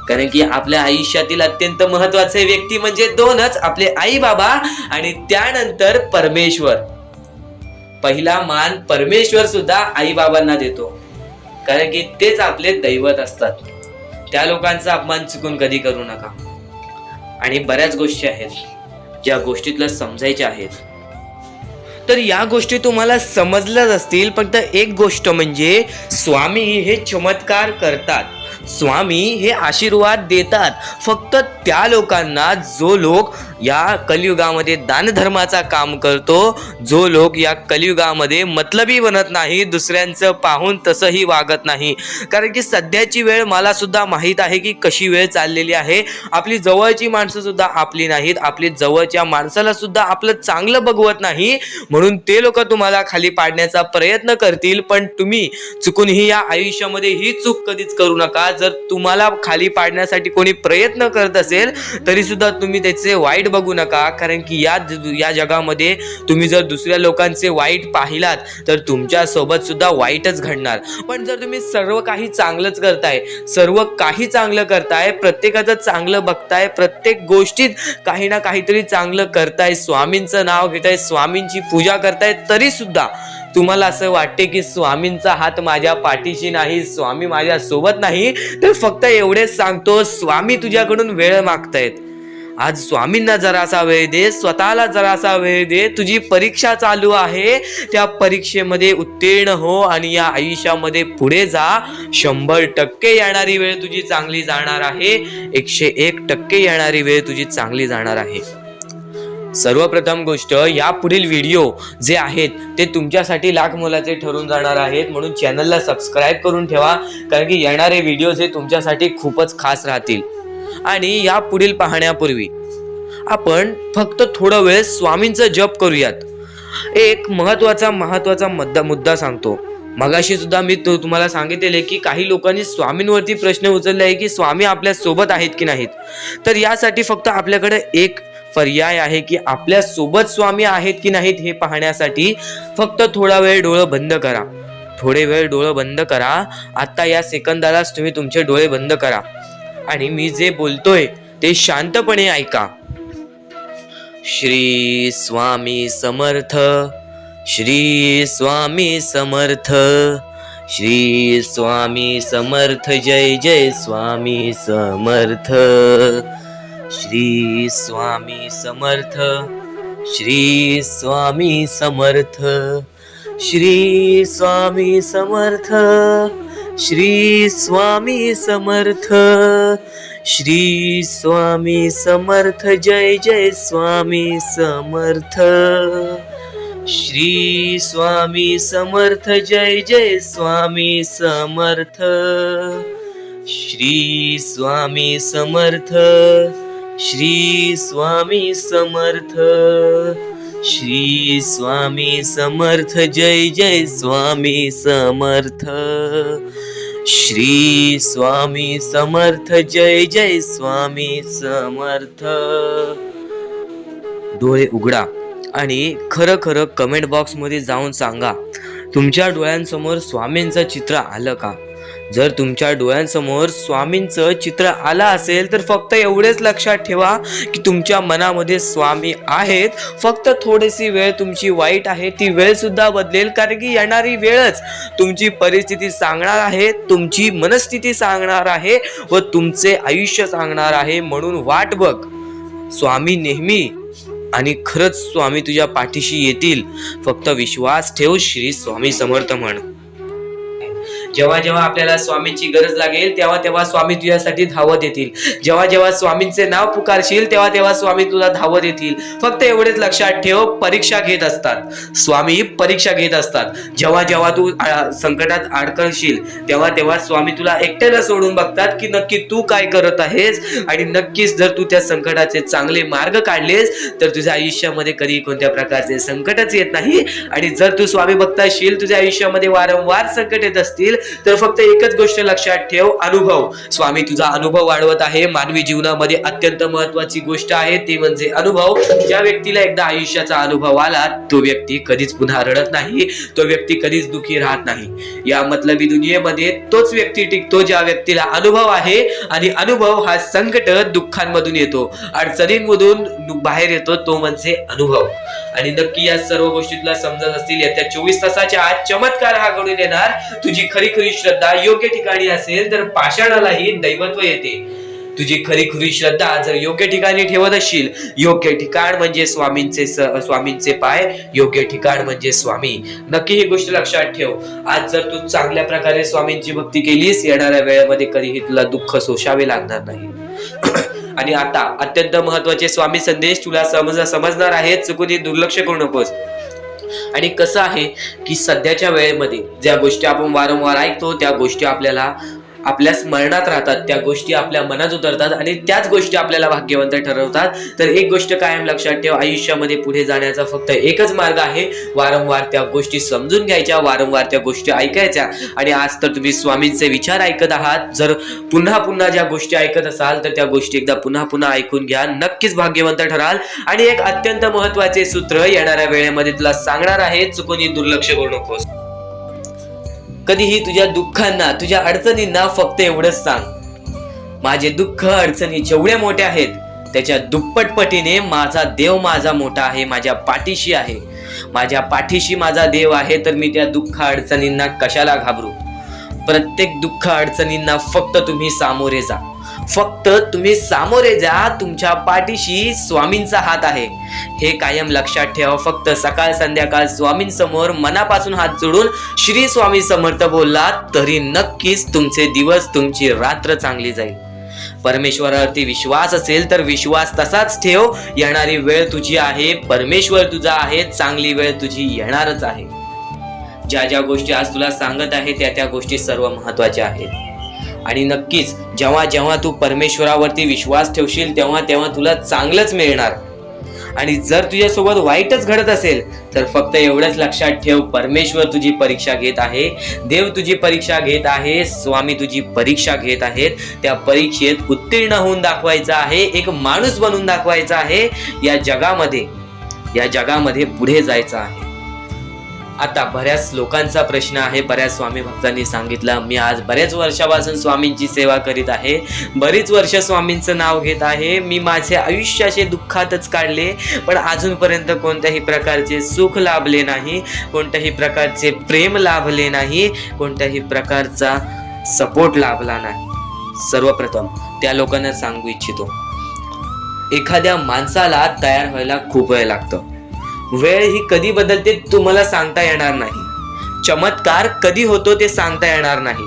Speaker 1: कारण की आपल्या आयुष्यातील अत्यंत महत्वाचे व्यक्ती म्हणजे दोनच, आपले आई बाबा आणि त्यानंतर परमेश्वर. पहिला मान परमेश्वर सुद्धा आई बाबांना देतो, कारण की तेच आपले दैवत असतात. त्या लोकांचा अपमान चुकून कधी करू नका. आणि बऱ्याच गोष्टी आहेत ज्या गोष्टीतलं समजायच्या आहेत. तर या गोष्टी तुम्हाला समजल्याच असतील. फक्त एक गोष्ट म्हणजे स्वामी हे चमत्कार करतात, स्वामी हे आशीर्वाद देतात फक्त त्या लोकांना जो लोक या कलियुगामध्ये दानधर्माचा काम करतो, जो लोक या कलियुगामध्ये मतलबी बनत नाही, दुसऱ्यांचं पाहून तसंही वागत नाही. कारण की सध्याची वेळ मला सुद्धा माहीत आहे की कशी वेळ चाललेली आहे. आपली जवळची माणसं सुद्धा आपली नाहीत, आपली जवळच्या माणसाला सुद्धा आपलं चांगलं बघवत नाही. म्हणून ते लोक तुम्हाला खाली पाडण्याचा प्रयत्न करतील, पण तुम्ही चुकूनही या आयुष्यामध्ये ही चूक कधीच करू नका. जर तुम्हाला खाली पाडण्यासाठी कोणी प्रयत्न करत असेल तरी सुद्धा तुम्ही त्याचे वाईट बघू नका, कारण की या जगामध्ये तुम्ही जर दुसऱ्या लोकांचे वाईट पाहिलात तर तुमच्या सोबत सुद्धा वाईटच घडणार. पण जर तुम्ही सर्व काही चांगलंच करताय, सर्व काही चांगलं करताय, प्रत्येकाचं चांगलं बघताय, प्रत्येक गोष्टीत काही ना काहीतरी चांगलं करताय, स्वामींचं नाव घेताय, स्वामींची पूजा करताय, तरी सुद्धा तुम्हाला असं वाटते की स्वामींचा हात माझ्या पाठीशी नाही, स्वामी माझ्या सोबत नाही, तर फक्त एवढेच सांगतो, स्वामी तुझ्याकडून वेळ मागतायत. आज स्वामींना जरासा वेळ दे, स्वतःला जरासा वेळ दे. तुझी परीक्षा चालू आहे, त्या परीक्षेमध्ये उत्तीर्ण हो आणि या आयुष्यामध्ये पुढे जा. 100% येणारी वेळ तुझी चांगली जाणार आहे, 101% येणारी वेळ तुझी चांगली जाणार आहे. सर्वप्रथम गोष्ट, या पुढील व्हिडिओ जे आहेत ते तुमच्यासाठी लाख मोलाचे ठरून जाणार आहेत, म्हणून चॅनलला सबस्क्राईब करून ठेवा, कारण की येणारे व्हिडिओ हे तुमच्यासाठी खूपच खास राहतील. आणि या पुढील पाहण्यापूर्वी आपण फक्त थोडा वेळ स्वामींचा जप करूयात. एक महत्वाचा मुद्दा सांगतो. मगाशी सुद्धा मी तुम्हाला सांगितले की काही लोकांनी स्वामींवरती प्रश्न उचलले आहे की स्वामी आपल्या सोबत आहेत की नाहीत. तर यासाठी फक्त आपल्याकडे एक पर्याय आहे की आपल्या सोबत स्वामी आहेत की नाहीत हे पाहण्यासाठी फक्त थोडा वेळ डोळं बंद करा. थोडे वेळ डोळं बंद करा. आता या सेकंदालाच तुम्ही तुमचे डोळे बंद करा आणि मी जे बोलतोय ते शांतपणे ऐका. श्री स्वामी समर्थ, श्री स्वामी समर्थ, श्री स्वामी समर्थ, जय जय स्वामी समर्थ. श्री स्वामी समर्थ, श्री स्वामी समर्थ, श्री स्वामी समर्थ, श्री स्वामी समर्थ, श्री स्वामी समर्थ, जय जय स्वामी समर्थ. श्री स्वामी समर्थ, जय जय स्वामी समर्थ. श्री स्वामी समर्थ, श्री स्वामी समर्थ, श्री स्वामी समर्थ, जय जय स्वामी समर्थ. श्री स्वामी समर्थ, जय जय स्वामी समर्थ. डोळे उघडा आणि खरं खरं कमेंट बॉक्स मध्ये जाऊन सांगा, तुमच्या डोळ्यांसमोर स्वामींचं चित्र आलं का? जर तुमच्या डोळ्यांसमोर स्वामींचं चित्र आलं असेल तर फक्त एवढेच लक्षात ठेवा की तुमच्या मनामध्ये स्वामी आहेत. फक्त थोडीशी वेळ तुमची वाईट आहे, ती वेळ सुद्धा बदलेल, कारण की येणारी वेळच तुमची परिस्थिती सांगणार आहे, तुमची मनस्थिती सांगणार आहे व तुमचे आयुष्य सांगणार आहे. म्हणून वाट बघ, स्वामी नेहमी आणि खरंच स्वामी तुझ्या पाठीशी येतील. फक्त विश्वास ठेव. श्री स्वामी समर्थ म्हण. जेव्हा जेव्हा आपल्याला स्वामींची गरज लागेल तेव्हा तेव्हा स्वामी तुझ्यासाठी धावत येतील. जेव्हा जेव्हा स्वामींचे नाव पुकारशील तेव्हा तेव्हा स्वामी तुला धावत येतील. फक्त एवढेच लक्षात ठेव, परीक्षा घेत असतात स्वामी, परीक्षा घेत असतात. जेव्हा जेव्हा तू संकटात अडकळशील तेव्हा तेव्हा स्वामी तुला एकट्याला सोडून बघतात की नक्की तू काय करत आहेस. आणि नक्कीच जर तू त्या संकटाचे चांगले मार्ग काढलेस तर तुझ्या आयुष्यामध्ये कधी कोणत्या प्रकारचे संकटच येत नाही. आणि जर तू स्वामी भक्त असशील, तुझ्या आयुष्यामध्ये वारंवार संकट येत असतील, तर फक्त एकच गोष्ट लक्षात ठेव, अनुभव. स्वामी तुझा अनुभव वाढवत आहे. मानवी जीवनामध्ये अत्यंत महत्वाची गोष्ट आहे ती म्हणजे अनुभव. ज्या व्यक्तीला एकदा आयुष्याचा अनुभव आला तो व्यक्ती कधीच पुन्हा रडत नाही, तो व्यक्ती कधीच दुःखी राहत नाही. या मतलबी दुनियेमध्ये तोच व्यक्ती टिकतो ज्या व्यक्तीला अनुभव आहे. आणि अनुभव हा संकट दुःखांमधून येतो, अडचणींमधून बाहेर येतो, तो म्हणजे अनुभव. आणि नक्की या सर्व गोष्टी तुला समजत असतील. येत्या 24 तासाच्या आत चमत्कार हा घडून येणार. तुझी खरी खरी श्रद्धा योग्य ठिकाणी असेल तर पाषाणालाही दैवत्व येते. तुझी खरी खरी श्रद्धा जर योग्य ठिकाणी ठेवत असशील, योग्य ठिकाण म्हणजे स्वामींचे पाय, योग्य ठिकाण म्हणजे स्वामी. नक्की ही गोष्ट लक्षात ठेव. आज जर तू चांगल्या प्रकारे स्वामींची भक्ती केलीस, येणाऱ्या वेळेमध्ये कधीही तुला दुःख सोसावे लागणार नाही. आणि आता अत्यंत महत्वाचे स्वामी संदेश तुला समजणार आहेत, चुकून दुर्लक्ष करू नकोस. आणि कसं आहे की सध्याच्या वेळेमध्ये ज्या गोष्टी आपण वारंवार ऐकतो त्या गोष्टी आपल्याला आपल्या स्मरणात राहतात, त्या गोष्टी आपल्या मनात उतरतात आणि त्याच गोष्टी आपल्याला भाग्यवंत ठरवतात. तर एक गोष्ट कायम लक्षात ठेव, आयुष्यामध्ये पुढे जाण्याचा फक्त एकच मार्ग आहे, वारंवार त्या गोष्टी समजून घ्यायच्या, वारंवार त्या गोष्टी ऐकायच्या. आणि आज तर तुम्ही स्वामींचे विचार ऐकत आहात, जर पुन्हा पुन्हा ज्या गोष्टी ऐकत असाल तर त्या गोष्टी एकदा पुन्हा पुन्हा ऐकून घ्या, नक्कीच भाग्यवंत ठराल. आणि एक अत्यंत महत्वाचे सूत्र येणाऱ्या वेळेमध्ये तुला सांगणार आहे, चुकूनही दुर्लक्ष करू नकोस. कधीही तुझ्या दुःखांना, तुझ्या अडचणींना फक्त एवढंच सांग, माझे दुःख अडचणी जेवढ्या मोठ्या आहेत त्याच्या दुप्पट पटीने माझा देव माझा मोठा आहे, माझ्या पाठीशी आहे. माझ्या पाठीशी माझा देव आहे, तर मी त्या दुःख अडचणींना कशाला घाबरू. प्रत्येक दुःख अडचणींना फक्त तुम्ही सामोरे जा, फक्त तुम्ही सामोरे जा. तुमच्या पाठीशी स्वामींचा हात आहे, हे कायम लक्षात ठेवा. फक्त सकाळ संध्याकाळ स्वामींसमोर मनापासून हात जोडून श्री स्वामी समर्थ बोललात तरी नक्कीच तुमचे दिवस, तुमची रात्र चांगली जाईल. परमेश्वरावरती विश्वास असेल तर विश्वास तसाच ठेव. येणारी वेळ तुझी आहे, परमेश्वर तुझा आहे, चांगली वेळ तुझी येणारच आहे. ज्या ज्या गोष्टी आज तुला सांगत आहे त्या गोष्टी सर्व महत्वाच्या आहेत. आणि नक्कीच जेव्हा जेव्हा तू परमेश्वरावरती विश्वास ठेवशील तेव्हा तेव्हा तुला चांगलंच मिळणार. आणि जर तुझ्यासोबत वाईटच घडत असेल तर फक्त एवढंच लक्षात ठेव, परमेश्वर तुझी परीक्षा घेत आहे, देव तुझी परीक्षा घेत आहे, स्वामी तुझी परीक्षा घेत आहेत. त्या परीक्षेत उत्तीर्ण होऊन दाखवायचं आहे, एक माणूस बनून दाखवायचा आहे. या जगामध्ये पुढे जायचं आहे. आता बऱ्याच लोकांचा प्रश्न आहे, बऱ्याच स्वामी भक्तांनी सांगितलं, मी आज बऱ्याच वर्षापासून स्वामींची सेवा करीत आहे, बरीच वर्ष स्वामींचं नाव घेत आहे, मी माझे आयुष्य असे दुःखातच काढले, पण अजूनपर्यंत कोणत्याही प्रकारचे सुख लाभले नाही, कोणत्याही प्रकारचे प्रेम लाभले नाही, कोणत्याही प्रकारचा सपोर्ट लाभला नाही. सर्वप्रथम त्या लोकांना सांगू इच्छितो, एखाद्या माणसाला तयार व्हायला खूप वेळ लागतो. वेळ ही कधी बदलते तुम्हाला सांगता येणार नाही. चमत्कार कधी होतो ते सांगता येणार नाही,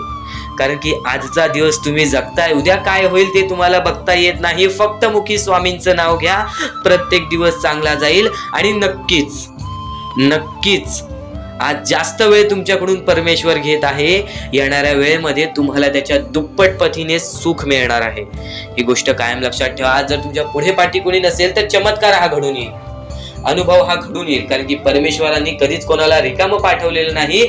Speaker 1: कारण की आजचा दिवस तुम्ही जगताय, उद्या काय होईल ते तुम्हाला बघता येत नाही. फक्त मुखी स्वामींचं नाव घ्या, प्रत्येक दिवस चांगला जाईल. आणि नक्कीच आज जास्त वेळ तुमच्याकडून परमेश्वर घेत आहे, येणाऱ्या वेळेमध्ये तुम्हाला त्याच्या दुप्पट पटीने सुख मिळणार आहे. ही गोष्ट कायम लक्षात ठेवा. आज जर तुमच्या पुढे पाठी कोणी नसेल तर चमत्कार हा घडून येईल, अनुभव हा घडून येईल, कारण की परमेश्वरांनी कधीच कोणाला रिकामं पाठवलेलं नाही.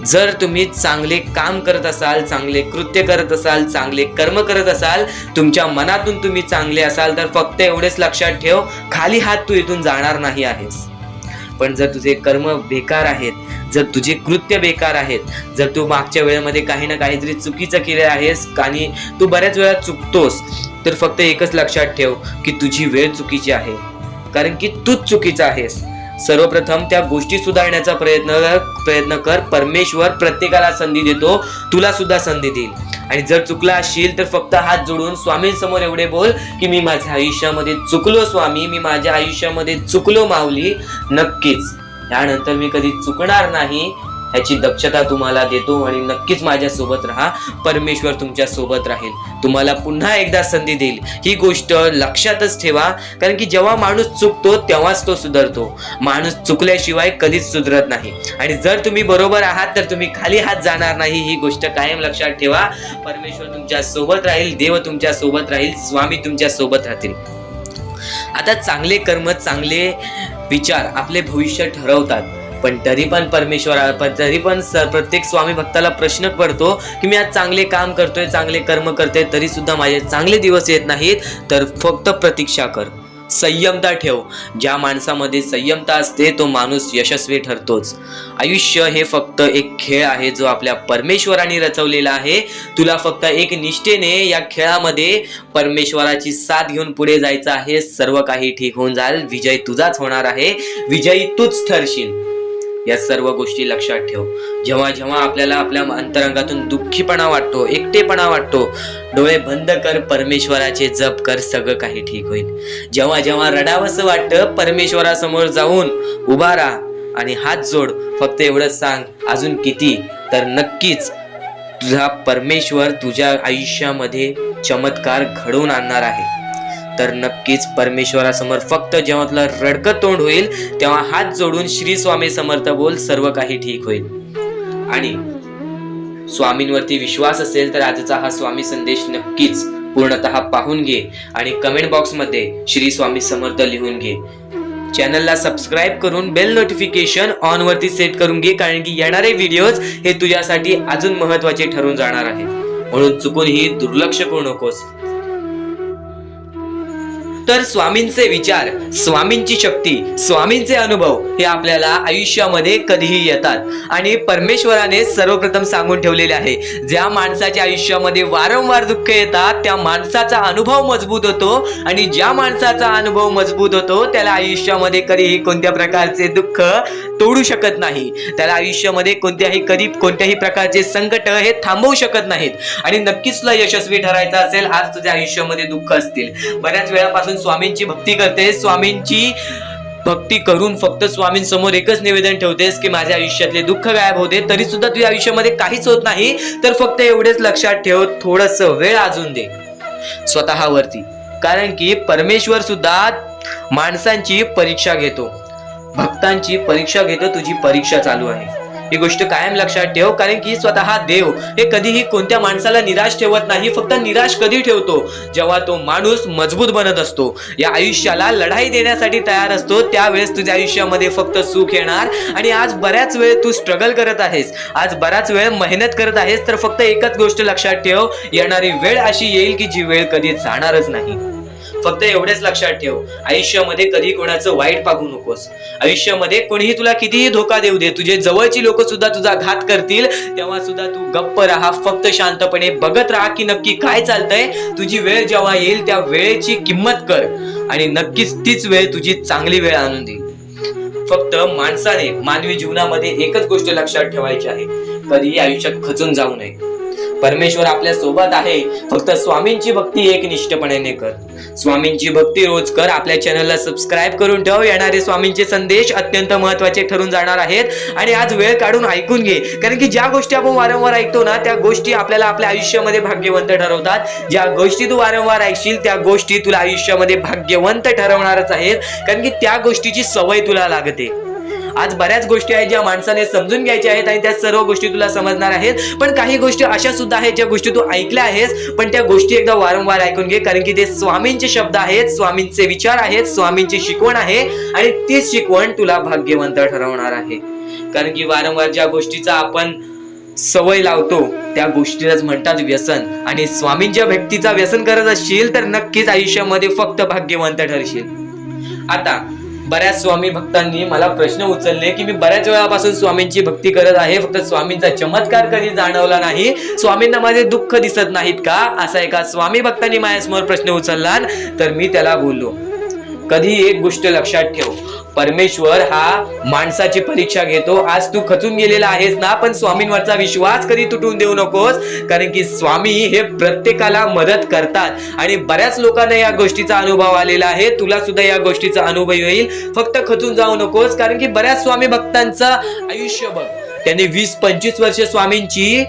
Speaker 1: जर तुम्ही चांगले काम करत असाल, चांगले कृत्य करत असाल, चांगले कर्म करत असाल, तुमच्या मनातून तुम्ही चांगले असाल तर फक्त एवढेच लक्षात ठेव, खाली हात तू इथून जाणार नाही आहेस. पण जर तुझे कर्म बेकार आहेत, जर तुझे कृत्य बेकार आहेत, जर तू मागच्या वेळेमध्ये काही ना काहीतरी चुकीचं केले आहेस आणि तू बऱ्याच वेळा चुकतोस, तर फक्त एकच लक्षात ठेव की तुझी वेळ चुकीची आहे, कारण की तूच चुकीचा आहेस. सर्वप्रथम त्या गोष्टी सुधारण्याचा प्रयत्न कर. परमेश्वर प्रत्येकाला संधी देतो, तुला सुद्धा संधी देईल. आणि जर चुकला असशील तर फक्त हात जोडून स्वामींसमोर एवढे बोल की मी माझ्या आयुष्यामध्ये चुकलो स्वामी, मी माझ्या आयुष्यामध्ये चुकलो माऊली. नक्कीच यानंतर मी कधी चुकणार नाही ह्याची दक्षता तुम्हाला देतो. आणि नक्कीच माझ्या सोबत राहा, परमेश्वर तुमच्या सोबत राहील, तुम्हाला पुन्हा एकदा संधी देईल. ही गोष्ट लक्षातच ठेवा, कारण की जेव्हा माणूस चुकतो तेव्हाच तो सुधारतो, माणूस चुकल्याशिवाय कधीच सुधरत नाही. आणि जर तुम्ही बरोबर आहात तर तुम्ही खाली हात जाणार नाही, ही गोष्ट कायम लक्षात ठेवा. परमेश्वर तुमच्या सोबत राहील, देव तुमच्या सोबत राहील, स्वामी तुमच्या सोबत राहतील. आता चांगले कर्म, चांगले विचार आपले भविष्य ठरवतात, पण तरी पण प्रत्येक स्वामी भक्ताला प्रश्न पडतो की मी आज चांगले काम करतोय, चांगले कर्म करतोय, तरी सुद्धा माझे चांगले दिवस येत नाहीत. तर फक्त प्रतीक्षा कर, संयमता ठेव. ज्या माणसामध्ये संयमता असते तो माणूस यशस्वी ठरतोच. आयुष्य हे फक्त एक खेळ आहे जो आपल्या परमेश्वराने रचवलेला आहे. तुला फक्त एक निष्ठेने या खेळामध्ये परमेश्वराची साथ घेऊन पुढे जायचं आहे. सर्व काही ठीक होऊन जाईल, विजय तुझाच होणार आहे, विजयी तूच ठरशील. या सर्व गोष्टी लक्षात ठेव. जेव्हा जेव्हा आपल्याला आपल्या अंतरंगातून दुःखीपणा वाटतो, एकटेपणा वाटतो, डोळे बंद कर, परमेश्वराचे जप कर, सगळं काही ठीक होईल. जेव्हा जेव्हा रडावंसं वाटतं, परमेश्वरासमोर जाऊन उभा राहा आणि हात जोड. फक्त एवढंच सांग, अजून किती, तर नक्कीच तुझा परमेश्वर तुझ्या आयुष्यामध्ये चमत्कार घडवून आणणार आहे. तर नक्कीच परमेश्वरासमोर फक्त जेव्हा तुला रडकं तोंड होईल तेव्हा हात जोडून श्री स्वामी समर्थ बोल, सर्व काही ठीक होईल. आणि स्वामींवरती विश्वास असेल तर आजचा हा स्वामी संदेश नक्कीच पूर्णतः पाहून घे आणि कमेंट बॉक्स मध्ये श्री स्वामी समर्थ लिहून घे. चॅनलला सबस्क्राईब करून बेल नोटिफिकेशन ऑन वरती सेट करून घे, कारण की येणारे व्हिडिओज हे तुझ्यासाठी अजून महत्त्वाचे ठरून जाणार आहे. म्हणून चुकूनही दुर्लक्ष करू नकोस. तर स्वामींचे विचार, स्वामींची शक्ती, स्वामींचे अनुभव हे आपल्याला आयुष्यामध्ये कधीही येतात आणि परमेश्वराने सर्वप्रथम सांगून ठेवलेले आहे, ज्या माणसाच्या आयुष्यामध्ये वारंवार दुःख येतात त्या माणसाचा अनुभव मजबूत होतो आणि ज्या माणसाचा अनुभव मजबूत होतो त्याला आयुष्यामध्ये कधीही कोणत्या प्रकारचे दुःख तोडू शकत नाही. त्याला आयुष्यामध्ये कोणत्याही प्रकारचे संकट हे थांबवू शकत नाहीत. आणि नक्कीच तुला यशस्वी ठरायचं असेल, आज तुझ्या आयुष्यामध्ये दुःख असतील, बऱ्याच वेळापासून स्वामींची भक्ती करते, स्वामींची भक्ती करून फक्त स्वामींसमोर एकच निवेदन ठेवतेस की माझ्या आयुष्यातले दुःख गायब होते, तरी सुद्धा तुझ्या आयुष्यामध्ये काहीच होत नाही, तर फक्त एवढेच लक्षात ठेव, थोडस वेळ अजून दे स्वतःवरती. कारण की परमेश्वर सुद्धा माणसांची परीक्षा घेतो, भक्तांची परीक्षा घेतो. तुझी परीक्षा चालू आहे, ही गोष्ट कायम लक्षात ठेव. कारण की स्वतः देव हे कधीही कोणत्या माणसाला निराश ठेवत नाही. फक्त निराश कधी ठेवतो, जेव्हा तो माणूस मजबूत बनत असतो, या आयुष्याला लढाई देण्यासाठी तयार असतो, त्यावेळेस तुझ्या आयुष्यामध्ये फक्त सुख येणार. आणि आज बऱ्याच वेळ तू स्ट्रगल करत आहेस, आज बराच वेळ मेहनत करत आहेस, तर फक्त एकच गोष्ट लक्षात ठेव, येणारी वेळ अशी येईल की जी वेळ कधी जाणारच नाही. फक्त एवढेच लक्षात ठेव, आयुष्यामध्ये कधी कोणाचं वाईट पाहू नकोस. आयुष्यामध्ये कोणीही तुला कितीही धोका देऊ दे, तुझे जवळची लोक सुद्धा तुझा घात करतील, तेव्हा सुद्धा तू गप्प राहा. फक्त शांतपणे बघत राहा की नक्की काय चालतंय. तुझी वेळ जेव्हा येईल त्या वेळेची किंमत कर आणि नक्कीच तीच वेळ तुझी चांगली वेळ आणून देईल. फक्त माणसाने मानवी जीवनामध्ये एकच गोष्ट लक्षात ठेवायची आहे, कधीही आयुष्यात खचून जाऊ नये. परमेश्वर आपल्या सोबत आहे, फक्त स्वामींची भक्ती एकनिष्ठपणे कर. स्वामींची भक्ती रोज कर. आपल्या चॅनलला सबस्क्राईब करून ठेव, येणारे स्वामींचे संदेश अत्यंत महत्त्वाचे ठरून जाणार आहेत. आणि आज वेळ काढून ऐकून घे, कारण की ज्या गोष्टी आपण वारंवार ऐकतो ना, त्या गोष्टी आपल्याला आपल्या आयुष्यामध्ये भाग्यवंत ठरवतात. ज्या गोष्टी तू वारंवार ऐकशील त्या गोष्टी तुला आयुष्यामध्ये भाग्यवंत ठरवणारच आहेत, कारण की त्या गोष्टीची सवय तुला लागते. आज बऱ्याच गोष्टी आहेत ज्या माणसाने समजून घ्यायच्या आहेत आणि त्या सर्व गोष्टी तुला समजणार आहेत, पण काही गोष्टी अशा सुद्धा आहेत ज्या गोष्टी तू ऐकल्या आहेस, पण त्या गोष्टी एकदा वारंवार ऐकून घे, कारण की ते स्वामींचे शब्द आहेत, स्वामींचे विचार आहेत, स्वामींची शिकवण आहे आणि तीच शिकवण तुला भाग्यवंत ठरवणार आहे. कारण की वारंवार ज्या गोष्टीचा आपण सवय लावतो त्या गोष्टीलाच म्हणतात व्यसन. आणि स्वामींच्या भक्तीचा व्यसन करत असशील तर नक्कीच आयुष्यामध्ये फक्त भाग्यवंत ठरशील. आता बऱ्याच स्वामी भक्तांनी मला प्रश्न उचलले की मी बऱ्याच वेळापासून स्वामींची भक्ती करत आहे, फक्त स्वामींचा चमत्कार कधी जाणवला नाही, स्वामींना माझे दुःख दिसत नाहीत का, असा एका स्वामी भक्तांनी माझ्यासमोर प्रश्न उचलला. तर मी त्याला बोललो, कधी एक गोष्ट लक्षात ठेव, परमेश्वर हा माणसाची परीक्षा घेतो. आज तू खचून गेलेला आहेस ना, पण स्वामींवरचा विश्वास कधी तुटून देऊ नकोस, कारण की स्वामी हे प्रत्येकाला मदत करतात आणि बऱ्याच लोकांना या गोष्टीचा अनुभव आलेला आहे. तुला सुद्धा या गोष्टीचा अनुभव येईल. फक्त खचून जाऊ नकोस, कारण की बऱ्याच स्वामी भक्तांचं आयुष्य बघ, त्यांनी 20-25 वर्ष स्वामींची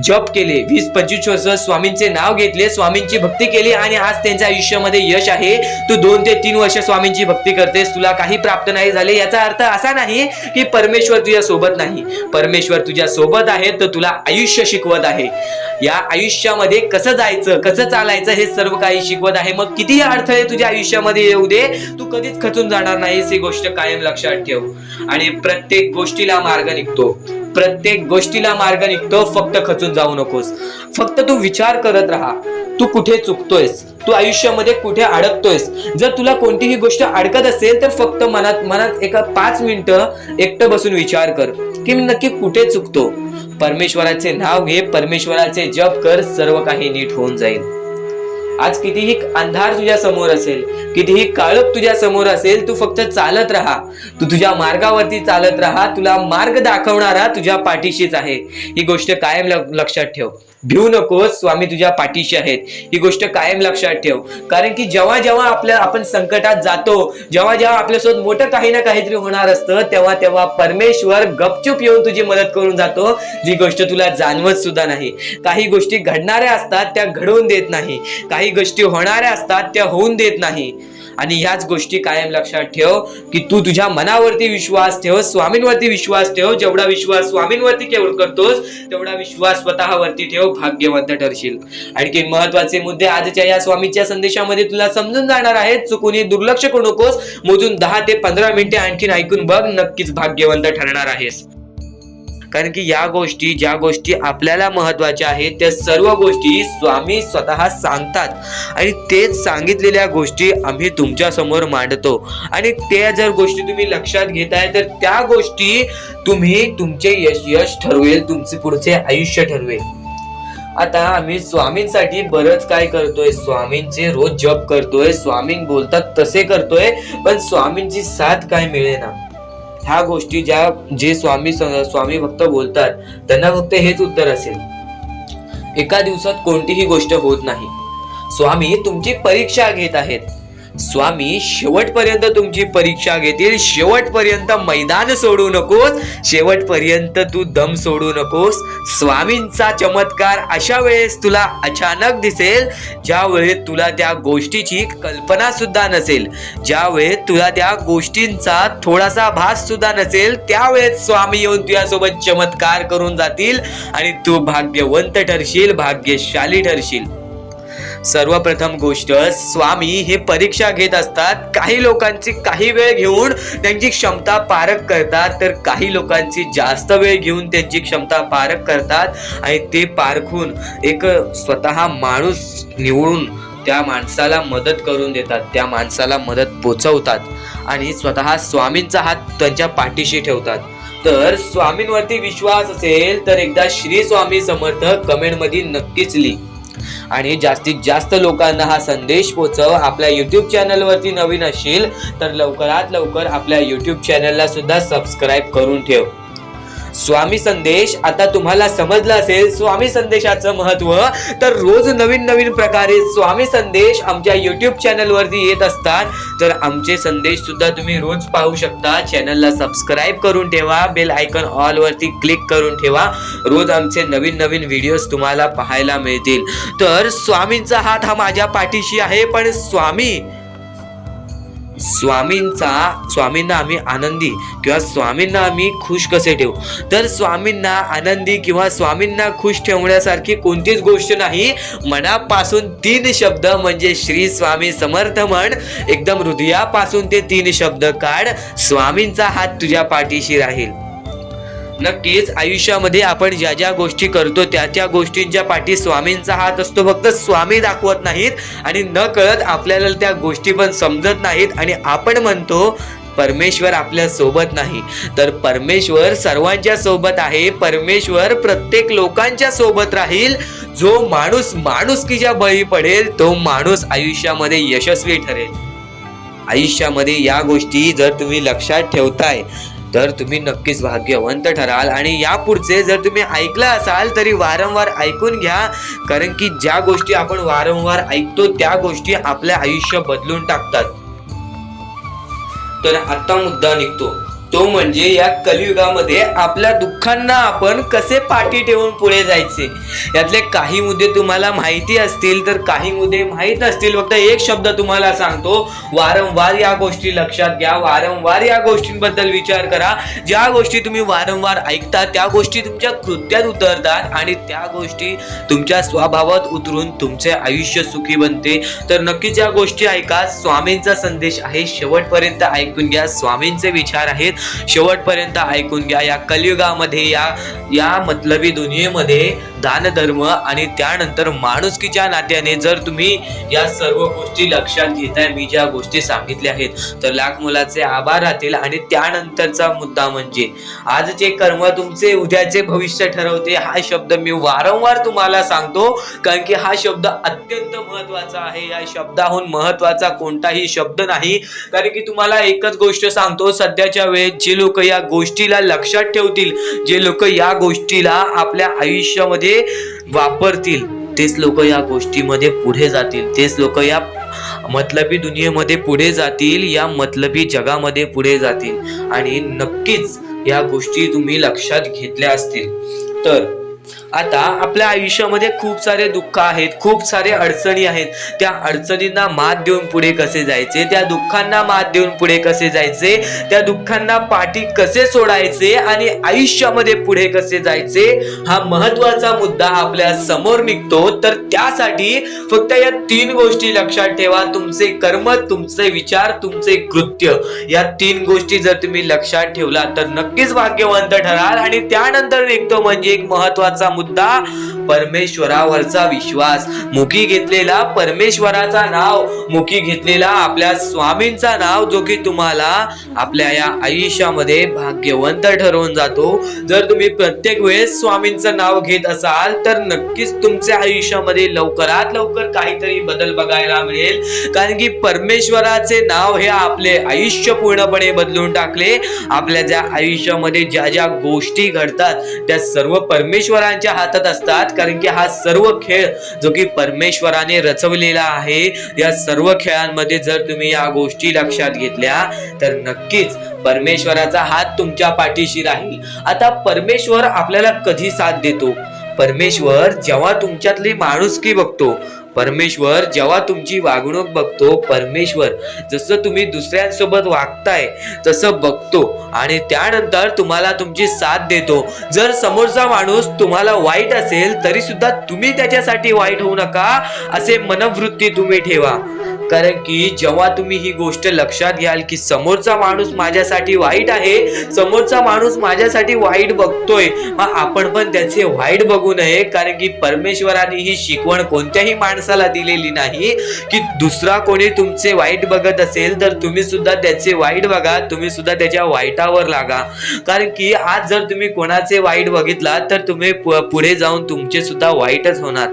Speaker 1: जप केले, 20-25 वर्ष स्वामींचे नाव घेतले, स्वामींची भक्ती केली आणि आज त्यांच्या आयुष्यामध्ये यश आहे. तू 2 ते 3 वर्ष स्वामींची भक्ती करतेस, तुला काही प्राप्त नाही झाले, याचा अर्थ असा नाही की परमेश्वर तुझ्या सोबत नाही. परमेश्वर तुझ्या सोबत आहे, तर तुला आयुष्य शिकवत आहे. या आयुष्यामध्ये कसं जायचं, कसं चालायचं हे सर्व काही शिकवत आहे. मग कितीही अडथळे तुझ्या आयुष्यामध्ये येऊ दे, तू कधीच खचून जाणार नाहीस, ही गोष्ट कायम लक्षात ठेव. आणि प्रत्येक गोष्टीला मार्ग निघतो, प्रत्येक गोष्टीला मार्ग निघतो, फक्त खचून जाऊ नकोस. फक्त तू विचार करत राहा, तू कुठे चुकतोयस, तू आयुष्यामध्ये कुठे अडकतोयस. जर तुला कोणतीही गोष्ट अडकत असेल तर फक्त मनात एका 5 मिनिटं एकटं बसून विचार कर की मी नक्की कुठे चुकतो. परमेश्वराचे नाव घे, परमेश्वराचे जप कर, सर्व काही नीट होऊन जाईल. आज कितीही अंधार तुझ्या समोर असेल, कितीही काळोख तुझ्या समोर असेल, तू फक्त चालत राहा, तू तुझ्या मार्गावरती चालत राहा. तुला मार्ग दाखवणारा तुझ्या पाठीशीच आहे, ही गोष्ट कायम लक्षात ठेव. भिऊ नकोस, स्वामी तुझ्या पाठीशी आहेत, ही गोष्ट कायम लक्षात ठेव. कारण की जेव्हा जेव्हा आपण संकटात जातो, जेव्हा जेव्हा आपल्यासोबत मोठं काही ना काहीतरी होणार असतं, तेव्हा तेव्हा परमेश्वर गपचूप येऊन तुझी मदत करून जातो, जी गोष्ट तुला जाणवत सुद्धा नाही. काही गोष्टी घडणाऱ्या असतात त्या घडवून देत नाही, काही गोष्टी होणाऱ्या असतात त्या होऊन देत नाही. आणि ह्याच गोष्टी कायम लक्षात ठेव की तू तुझ्या मनावरती विश्वास ठेव, स्वामींवरती विश्वास ठेव. जेवढा विश्वास स्वामींवरती करतोस तेवढा विश्वास स्वतःवरती ठेव, भाग्यवंत ठरशील. आणखी महत्वाचे मुद्दे आजच्या या स्वामीच्या संदेशामध्ये तुला समजून जाणार आहेत. चुकूनही दुर्लक्ष करू नकोस. मोजून 10 ते 15 मिनिटे आणखीन ऐकून बघ, नक्कीच भाग्यवंत ठरणार आहेस. कारण की या गोष्टी, ज्या गोष्टी आपल्याला महत्वाच्या आहेत, त्या सर्व गोष्टी स्वामी स्वतः सांगतात आणि तेच सांगितलेल्या गोष्टी आम्ही तुमच्या समोर मांडतो. आणि त्या जर गोष्टी तुम्ही लक्षात घेताय तर त्या गोष्टी तुमचे यश ठरवेल, तुमचे पुढचे आयुष्य ठरवेल. आता आम्ही स्वामींसाठी बरंच काय करतोय, स्वामींचे रोज जप करतोय, स्वामी बोलतात तसे करतोय, पण स्वामींची साथ काय मिळेना. ह्या गोष्टी जे स्वामी फक्त बोलतात त्यांना फक्त हेच उत्तर असेल. एका दिवसात कोणतीही गोष्ट होत नाही. स्वामी तुमची परीक्षा घेत आहेत. स्वामी शेवटपर्यंत तुमची परीक्षा घेतील. शेवटपर्यंत मैदान सोडू नकोस, शेवटपर्यंत तू दम सोडू नकोस. स्वामींचा चमत्कार अशा वेळेस तुला अचानक दिसेल ज्या वेळेस तुला त्या गोष्टीची कल्पना सुद्धा नसेल, ज्या वेळेस तुला त्या गोष्टींचा थोडासा भास सुद्धा नसेल, त्यावेळेस स्वामी येऊन तुझ्यासोबत चमत्कार करून जातील आणि तू भाग्यवंत ठरशील, भाग्यशाली ठरशील. सर्वप्रथम गोष्ट, स्वामी हे परीक्षा घेत असतात. काही लोकांची काही वेळ घेऊन त्यांची क्षमता पारख करतात, तर काही लोकांची जास्त वेळ घेऊन त्यांची क्षमता पारख करतात आणि ते पारखून एक स्वतः माणूस निवडून त्या माणसाला मदत करून देतात, त्या माणसाला मदत पोचवतात आणि स्वतः स्वामींचा हात त्यांच्या पाठीशी ठेवतात. तर स्वामींवरती विश्वास असेल तर एकदा श्री स्वामी समर्थ कमेंट मध्ये नक्कीच लिही आणि जास्तीत जास्त लोकांना हा संदेश पोहोचव. आपल्या YouTube चॅनलवरती नवीन असशील तर लवकरात लवकर आपल्या YouTube चॅनलला सुद्धा सबस्क्राईब करून ठेव. स्वामी संदेश आता तुम्हाला समजला असेल स्वामी संदेशाचं महत्व. तर रोज नवीन नवीन प्रकारे स्वामी संदेश आमच्या YouTube चॅनलवरती येत असतात, तर आमचे संदेश सुद्धा तुम्ही रोज पाहू शकता. चॅनलला सबस्क्राईब करून ठेवा, बेल आयकॉन ऑल वरती क्लिक करून ठेवा. रोज आमचे नवीन नवीन व्हिडिओज तुम्हाला पाहायला मिळतील. तर स्वामींचा हात हा माझ्या पाठीशी आहे, पण स्वामींना आम्ही आनंदी किंवा स्वामींना आम्ही खुश कसे ठेवू. तर स्वामींना आनंदी किंवा स्वामींना खुश ठेवण्यासारखी कोणतीच गोष्ट नाही. मनापासून 3 शब्द म्हणजे श्री स्वामी समर्थ म्हण. एकदम हृदयापासून ते 3 शब्द काढ. स्वामींचा हात तुझ्या पाठीशी राहील. नक्कीच आयुष्यामध्ये आपण ज्या ज्या गोष्टी करतो त्या गोष्टींच्या पाठी स्वामींचा हात असतो. फक्त स्वामी दाखवत नाहीत आणि न कळत आपल्याला त्या गोष्टी पण समजत नाहीत आणि आपण म्हणतो परमेश्वर आपल्या सोबत नाही. तर परमेश्वर सर्वांच्या सोबत आहे. परमेश्वर प्रत्येक लोकांच्या सोबत राहील. जो माणूस माणुसकीच्या बळी पडेल तो माणूस आयुष्यामध्ये यशस्वी ठरेल. आयुष्यामध्ये या गोष्टी जर तुम्ही लक्षात ठेवताय तर तुम्ही नक्कीच भाग्यवंत ठराल. आणि यापुढचे जर तुम्ही ऐकलं असाल तरी वारंवार ऐकून घ्या, कारण की ज्या गोष्टी आपण वारंवार ऐकतो त्या गोष्टी आपले आयुष्य बदलून टाकतात. तर आता मुद्दा निघतो तो म्हणजे या कलियुगामध्ये आपल्या दुःखांना आपण कसे पाठी ठेवून पुढे जायचे. यातले काही मुद्दे तुम्हाला माहिती असतील तर काही मुद्दे माहीत नसतील. फक्त एक शब्द तुम्हाला सांगतो, वारंवार या गोष्टी लक्षात घ्या, वारंवार या गोष्टींबद्दल विचार करा. ज्या गोष्टी तुम्ही वारंवार ऐकता त्या गोष्टी तुमच्या कृत्यात उतरतात आणि त्या गोष्टी तुमच्या स्वभावात उतरून तुमचे आयुष्य सुखी बनते. तर नक्कीच या गोष्टी ऐका. स्वामींचा संदेश आहे, शेवटपर्यंत ऐकून घ्या. स्वामींचे विचार आहेत, शेवटपर्यंत ऐकून घ्या. या कलियुगामध्ये या मतलबी दुनियेमध्ये दान धर्म आणि त्यानंतर माणुसकीच्या नात्याने जर तुम्ही या सर्व गोष्टी लक्षात घेताय, मी ज्या गोष्टी सांगितल्या आहेत, तर लाख मुलाचे आभार राहतील. आणि त्यानंतरचा मुद्दा म्हणजे आजचे कर्म तुमचे उद्याचे भविष्य ठरवते. हा शब्द मी वारंवार तुम्हाला सांगतो, कारण की हा शब्द अत्यंत महत्वाचा आहे. या शब्दाहून महत्वाचा कोणताही शब्द नाही. कारण की तुम्हाला एकच गोष्ट सांगतो, सध्याच्या वेळेत जे लोक या गोष्टीला लक्षात ठेवतील, जे लोक या गोष्टीला आपल्या आयुष्यामध्ये वापरतील, तेच लोक या गोष्टीमध्ये पुढे जातील. तेच लोक या मतलबी दुनियेमध्ये पुढे जातील, या मतलबी जगामध्ये पुढे जातील. आणि नक्कीच या गोष्टी तुम्ही लक्षात घेतल्या असतील तर आता आपल्या आयुष्यामध्ये खूप सारे दुःख आहेत, खूप सारे अडचणी आहेत. त्या अडचणींना मात देऊन पुढे कसे जायचे, त्या दुःखांना मात देऊन पुढे कसे जायचे, त्या दुःखांना पाठी कसे सोडायचे आणि आयुष्यामध्ये पुढे कसे जायचे, हा महत्वाचा मुद्दा आपल्या समोर निघतो. तर त्यासाठी फक्त या 3 गोष्टी लक्षात ठेवा. तुमचे कर्म, तुमचे विचार, तुमचे कृत्य, या 3 गोष्टी जर तुम्ही लक्षात ठेवला तर नक्कीच भाग्यवंत ठराल. आणि त्यानंतर निघतो म्हणजे एक महत्वाचा मुद्दा, परमेश्वरावरचा विश्वास. मुखी घेतलेला परमेश्वराचा नाव, मुखी घेतलेला आपल्या स्वामींचा नाव, जो की तुम्हाला आपल्या या आयुष्यामध्ये भाग्यवंत ठरवून जातो. जर तुम्ही प्रत्येक वेळेस स्वामींचं नाव घेत असाल तर नक्कीच तुमच्या आयुष्यामध्ये लवकरात लवकर काहीतरी बदल बघायला मिळेल. कारण की परमेश्वराचे नाव हे आपले आयुष्य पूर्णपणे बदलून टाकले. आपल्या ज्या आयुष्यामध्ये ज्या ज्या गोष्टी घडतात त्या सर्व परमेश्वरांच्या हातात असतात. कारण की हा सर्व खेळ जो की परमेश्वराने रचवलेला आहे, या सर्व खेळांमध्ये जर तुम्ही या गोष्टी लक्षात घेतल्या तर नक्कीच परमेश्वराचा हात तुमच्या पाठीशी राहील. आता परमेश्वर आपल्याला कधी साथ देतो? परमेश्वर जेव्हा तुमच्यातली माणुसकी बघतो, परमेश्वर जेव्हा तुमची वागणूक बघतो, परमेश्वर जसं तुम्ही दुसऱ्यांसोबत वागताय तसं बघतो आणि त्यानंतर तुम्हाला तुमची साथ देतो. जर समोरचा माणूस तुम्हाला वाईट असेल तरी सुद्धा तुम्ही त्याच्यासाठी वाईट होऊ नका, असे मनोवृत्ती तुम्ही ठेवा. कारण की जेव्हा तुम्ही ही गोष्ट लक्षात घ्याल की समोरचा माणूस माझ्यासाठी वाईट आहे, समोरचा माणूस माझ्यासाठी वाईट बघतोय, मग आपण पण त्याचे वाईट बघू नये. कारण की परमेश्वराने ही शिकवण कोणत्याही माणसाला दिलेली नाही की दुसरा कोणी तुमचे वाईट बघत असेल तर तुम्ही सुद्धा त्याचे वाईट बघा, तुम्ही सुद्धा त्याच्या वाईटावर लागा. कारण की आज जर तुम्ही कोणाचे वाईट बघितला तर तुम्ही पुढे जाऊन तुमचे सुद्धा वाईटच होणार.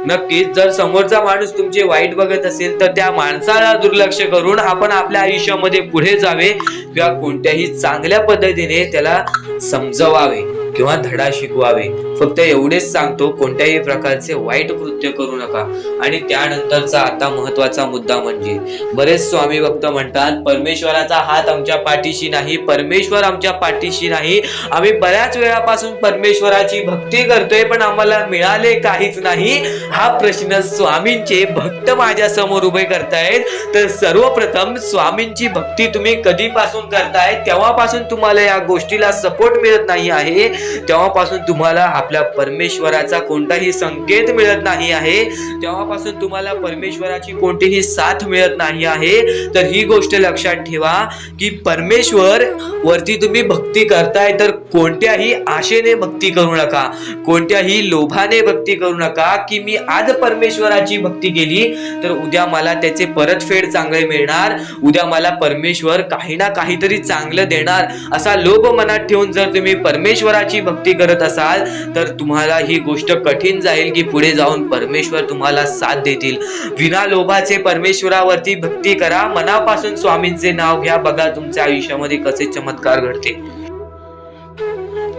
Speaker 1: नक्कीच जर समोरचा माणूस तुमचे वाईट बघत असेल तर त्या माणसाला दुर्लक्ष करून आपण आपल्या आयुष्यामध्ये पुढे जावे किंवा कोणत्याही चांगल्या पद्धतीने त्याला समजवावे किंवा धडा शिकवावे. फक्त एवढेच सांगतो, कोणत्याही प्रकारचे वाईट कृत्य करू नका. आणि त्यानंतरचा आता महत्वाचा मुद्दा म्हणजे बरेच स्वामी भक्त म्हणतात परमेश्वराचा हात आमच्या पाठीशी नाही, परमेश्वर आमच्या पाठीशी नाही. आम्ही बऱ्याच वेळापासून परमेश्वराची भक्ती करतोय पण आम्हाला मिळाले काहीच नाही. हा प्रश्न स्वामींचे भक्त माझ्या समोर उभे करतायत. तर सर्वप्रथम स्वामींची भक्ती तुम्ही कधीपासून करताय तेव्हापासून तुम्हाला या गोष्टीला सपोर्ट मिळत नाही आहे, तेव्हापासून तुम्हाला आपल्या परमेश्वराचा कोणताही संकेत मिळत नाही आहे, तेव्हापासून तुम्हाला परमेश्वराची कोणतीही साथ मिळत नाही आहे. तर ही गोष्ट लक्षात ठेवा की परमेश्वर वरती तुम्ही भक्ती करताय तर कोणत्याही आशेने भक्ती करू नका, कोणत्याही लोभाने भक्ती करू नका की मी आज परमेश्वराची भक्ती केली तर उद्या मला त्याचे परतफेड चांगले मिळणार, उद्या मला परमेश्वर काही ना काहीतरी चांगलं देणार, असा लोभ मनात ठेवून जर तुम्ही परमेश्वराची भक्ती करत असाल तर तुम्हाला ही गोष्ट कठीण जाईल की पुढे जाऊन परमेश्वर तुम्हाला साथ देतील. विना लोभाचे परमेश्वरावरती भक्ती करा, मनापासून स्वामींचे नाव घ्या, बघा तुमच्या आयुष्यामध्ये कसे चमत्कार घडते.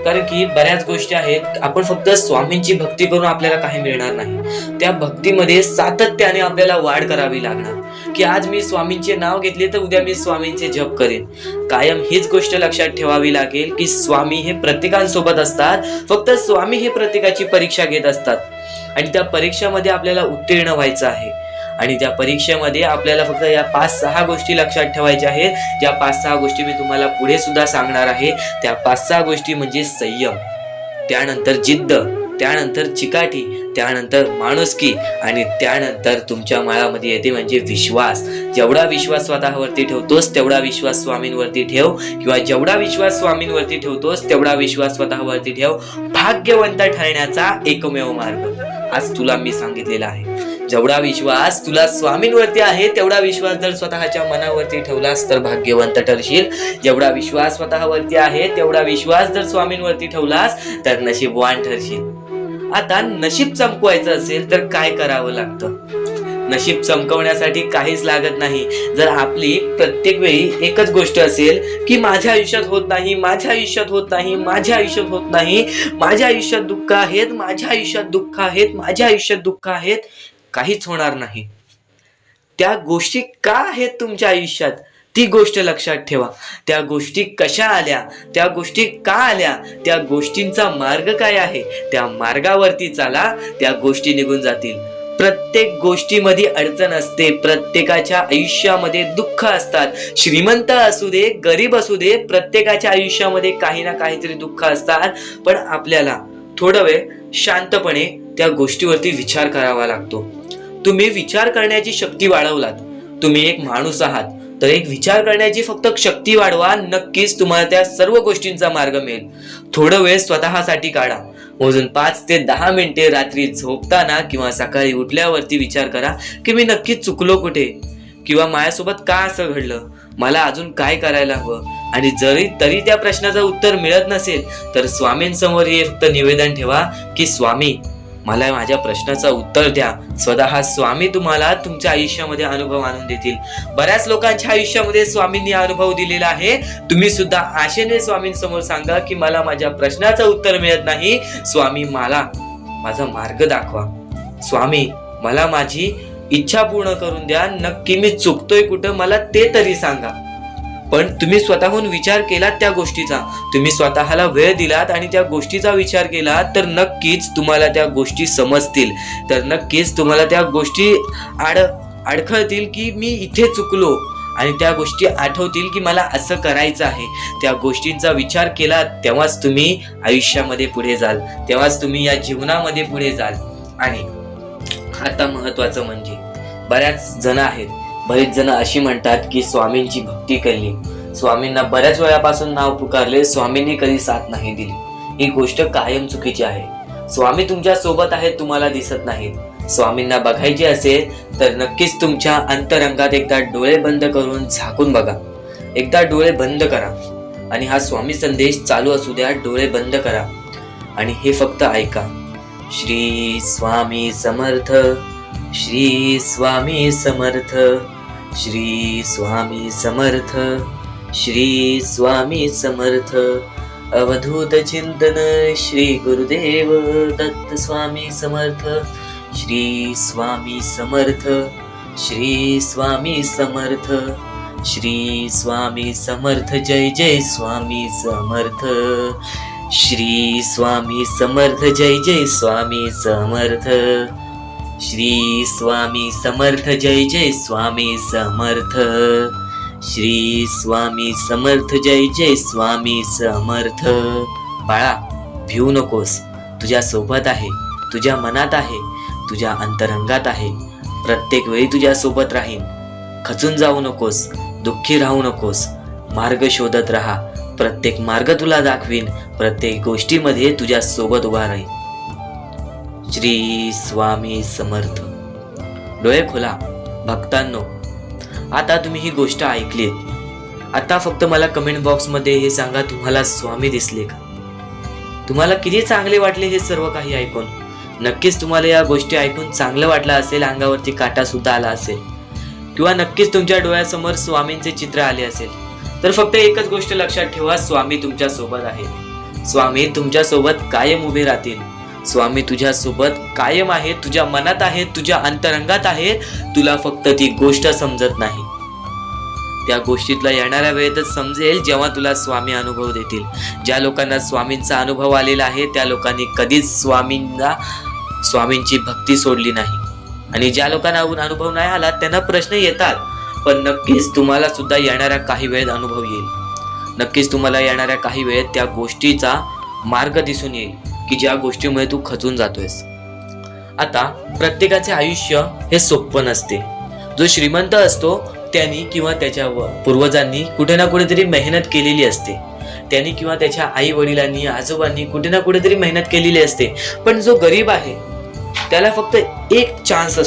Speaker 1: कारण की बऱ्याच गोष्टी आहेत, आपण फक्त स्वामींची भक्ती करून आपल्याला काही मिळणार नाही. त्या भक्तीमध्ये सातत्याने आपल्याला वाढ करावी लागणार की आज मी स्वामींचे नाव घेतले तर उद्या मी स्वामींचे जप करेन. कायम हीच गोष्ट लक्षात ठेवावी लागेल की स्वामी हे प्रत्येकांसोबत असतात, फक्त स्वामी हे प्रत्येकाची परीक्षा घेत असतात आणि त्या परीक्षेमध्ये आपल्याला उत्तीर्ण व्हायचं आहे. आणि त्या परीक्षेमध्ये आपल्याला फक्त या 5-6 गोष्टी लक्षात ठेवायच्या आहेत, ज्या 5-6 गोष्टी मी तुम्हाला पुढे सुद्धा सांगणार आहे. त्या 5-6 गोष्टी म्हणजे संयम, त्यानंतर जिद्द, त्यानंतर चिकाटी, त्यानंतर माणुसकी आणि त्यानंतर तुमच्या मनामध्ये येते म्हणजे विश्वास. जेवढा विश्वास स्वतःवरती ठेवतोस तेवढा विश्वास स्वामींवरती ठेव, किंवा जेवढा विश्वास स्वामींवरती ठेवतोस तेवढा विश्वास स्वतःवरती ठेव. भाग्यवंत ठरण्याचा एकमेव मार्ग आज तुला मी सांगितलेला आहे. जेवढा विश्वास तुला स्वामींवरती आहे तेवढा विश्वास जर स्वतःच्या मनावरती ठेवलास तर भाग्यवंत ठरशील. जेवढा विश्वास स्वतःवरती आहे तेवढा विश्वास जर स्वामींवरती ठेवलास तर नशीबवान ठरशील. आता नशीब चमकवायचं असेल तर काय करावं लागतं? नशीब चमकवण्यासाठी काहीच लागत नाही. जर आपली प्रत्येक वेळी एकच गोष्ट असेल की माझ्या आयुष्यात होत नाही, माझ्या आयुष्यात होत नाही, माझ्या आयुष्यात होत नाही, माझ्या आयुष्यात दुःख आहेत, माझ्या आयुष्यात दुःख आहेत, माझ्या आयुष्यात दुःख आहेत, काहीच होणार नाही. त्या गोष्टी का आहेत तुमच्या आयुष्यात ती गोष्ट लक्षात ठेवा. त्या गोष्टी कशा आल्या, त्या गोष्टी का आल्या, त्या गोष्टींचा मार्ग काय आहे, त्या मार्गावरती चाला, त्या गोष्टी निघून जातील. प्रत्येक गोष्टीमध्ये अडचण असते, प्रत्येकाच्या आयुष्यामध्ये दुःख असतात. श्रीमंत असू दे, गरीब असू दे, प्रत्येकाच्या आयुष्यामध्ये काही ना काहीतरी दुःख असतात. पण आपल्याला थोडा वेळ शांतपणे त्या गोष्टीवरती विचार करावा लागतो. तुम्ही विचार करण्याची शक्ती वाढवलात, तुम्ही एक माणूस आहात, तर एक विचार करण्याची फक्त शक्ती वाढवा, नक्कीच तुम्हाला त्या सर्व गोष्टींचा मार्ग मिळेल. थोडा वेळ स्वतःसाठी काढा. मोजून 5 ते 10 मिनिटे रात्री झोपताना किंवा सकाळी उठल्यावरती विचार करा की मी नक्की चुकलो कुठे, किंवा माझ्यासोबत का असं घडलं, मला अजून काय करायला हवं. आणि तरी त्या प्रश्नाचं उत्तर मिळत नसेल तर स्वामींसमोर हे फक्त निवेदन ठेवा की स्वामी, मला माझ्या प्रश्नाचं उत्तर द्या. स्वतः स्वामी तुम्हाला तुमच्या आयुष्यामध्ये अनुभव आणून देतील. बऱ्याच लोकांच्या आयुष्यामध्ये स्वामींनी अनुभव दिलेला आहे. तुम्ही सुद्धा आशेने स्वामींसमोर सांगा की मला माझ्या प्रश्नाचं उत्तर मिळत नाही, स्वामी मला माझा मार्ग दाखवा, स्वामी मला माझी इच्छा पूर्ण करून द्या, नक्की मी चुकतोय कुठं मला ते तरी सांगा. पण तुम्ही स्वतःहून विचार केलात त्या गोष्टीचा, तुम्ही स्वतःला वेळ दिलात आणि त्या गोष्टीचा विचार केला, तर नक्कीच तुम्हाला त्या गोष्टी समजतील, तर नक्कीच तुम्हाला त्या गोष्टी अडखळतील की मी इथे चुकलो, आणि त्या गोष्टी आठवतील की मला असं करायचं आहे. त्या गोष्टींचा विचार केला तेव्हाच तुम्ही आयुष्यामध्ये पुढे जाल, तेव्हाच तुम्ही या जीवनामध्ये पुढे जाल. आणि आता महत्वाचं म्हणजे बऱ्याच जण आहेत, बरेच जण अशी म्हणतात की स्वामींची भक्ती केली, स्वामींना बऱ्याच वेळापासून नाव पुकारले, स्वामींनी कधी साथ नाही दिली. ही गोष्ट कायम चुकीची आहे. स्वामी तुमच्या सोबत आहेत, तुम्हाला दिसत नाहीत. स्वामींना बघायचे असेल तर नक्कीच तुमच्या अंतरंगात एकदा डोळे बंद करून झाकून बघा. एकदा डोळे बंद करा आणि हा स्वामी संदेश चालू असू द्या. डोळे बंद करा आणि हे फक्त ऐका. श्री स्वामी समर्थ, श्री स्वामी समर्थ, श्री स्वामी समर्थ, श्री स्वामी समर्थ. अवधूत चिंतन श्री गुरुदेव दत्त स्वामी समर्थ. श्री स्वामी समर्थ, श्री स्वामी समर्थ, श्री स्वामी समर्थ. जय जय स्वामी समर्थ. श्री स्वामी समर्थ. जय जय स्वामी समर्थ. श्री स्वामी समर्थ. जय जय स्वामी समर्थ. श्री स्वामी समर्थ. जय जय स्वामी समर्थ. बाळा, भिवू नकोस, तुझ्या सोबत आहे, तुझ्या मनात आहे, तुझ्या अंतरंगात आहे, प्रत्येक वेळी तुझ्या सोबत राहीन. खचून जाऊ नकोस, दुःखी राहू नकोस, मार्ग शोधत राहा. प्रत्येक मार्ग तुला दाखवीन, प्रत्येक गोष्टीमध्ये तुझ्या सोबत उभा राहीन. श्री स्वामी समर्थ. डोळे खोला भक्तांनो. आता तुम्ही ही गोष्ट ऐकलीत. आता फक्त मला कमेंट बॉक्स मध्ये हे सांगा, तुम्हाला स्वामी दिसले का? तुम्हाला किती चांगले वाटले हे सर्व काही ऐकून? नक्कीच तुम्हाला या गोष्टी ऐकून चांगलं वाटलं असेल, अंगावरती काटा सुद्धा आला असेल, किंवा नक्कीच तुमच्या डोळ्यासमोर स्वामींचे चित्र आले असेल. तर फक्त एकच गोष्ट लक्षात ठेवा, स्वामी तुमच्या सोबत आहे. स्वामी तुमच्या सोबत कायम उभे राहतील. स्वामी तुझ्या सोबत कायम आहे, तुझ्या मनात आहे, तुझ्या अंतरंगात आहे. तुला फक्त ती गोष्ट समजत नाही. त्या गोष्टीतला येणाऱ्या वेळेतच समजेल जेव्हा तुला स्वामी अनुभव देतील. ज्या लोकांना स्वामींचा अनुभव आलेला आहे त्या लोकांनी कधीच स्वामींची भक्ती सोडली नाही. आणि ज्या लोकांना अनुभव नाही आला त्यांना प्रश्न येतात, पण नक्कीच तुम्हाला सुद्धा येणाऱ्या काही वेळेत अनुभव येईल. नक्कीच तुम्हाला येणाऱ्या काही वेळेत त्या गोष्टीचा मार्ग दिसून येईल की ज्या गोष्टीमुळे तू खचून जातोयस. आता प्रत्येकाचे आयुष्य हे सोपं नसते. जो श्रीमंत असतो त्यांनी किंवा त्याच्या पूर्वजांनी कुठे ना कुठेतरी मेहनत केलेली असते. त्यांनी किंवा त्याच्या आई वडिलांनी आजोबांनी कुठे ना कुठेतरी मेहनत केलेली असते. पण जो गरीब आहे त्याला फक्त एक चान्स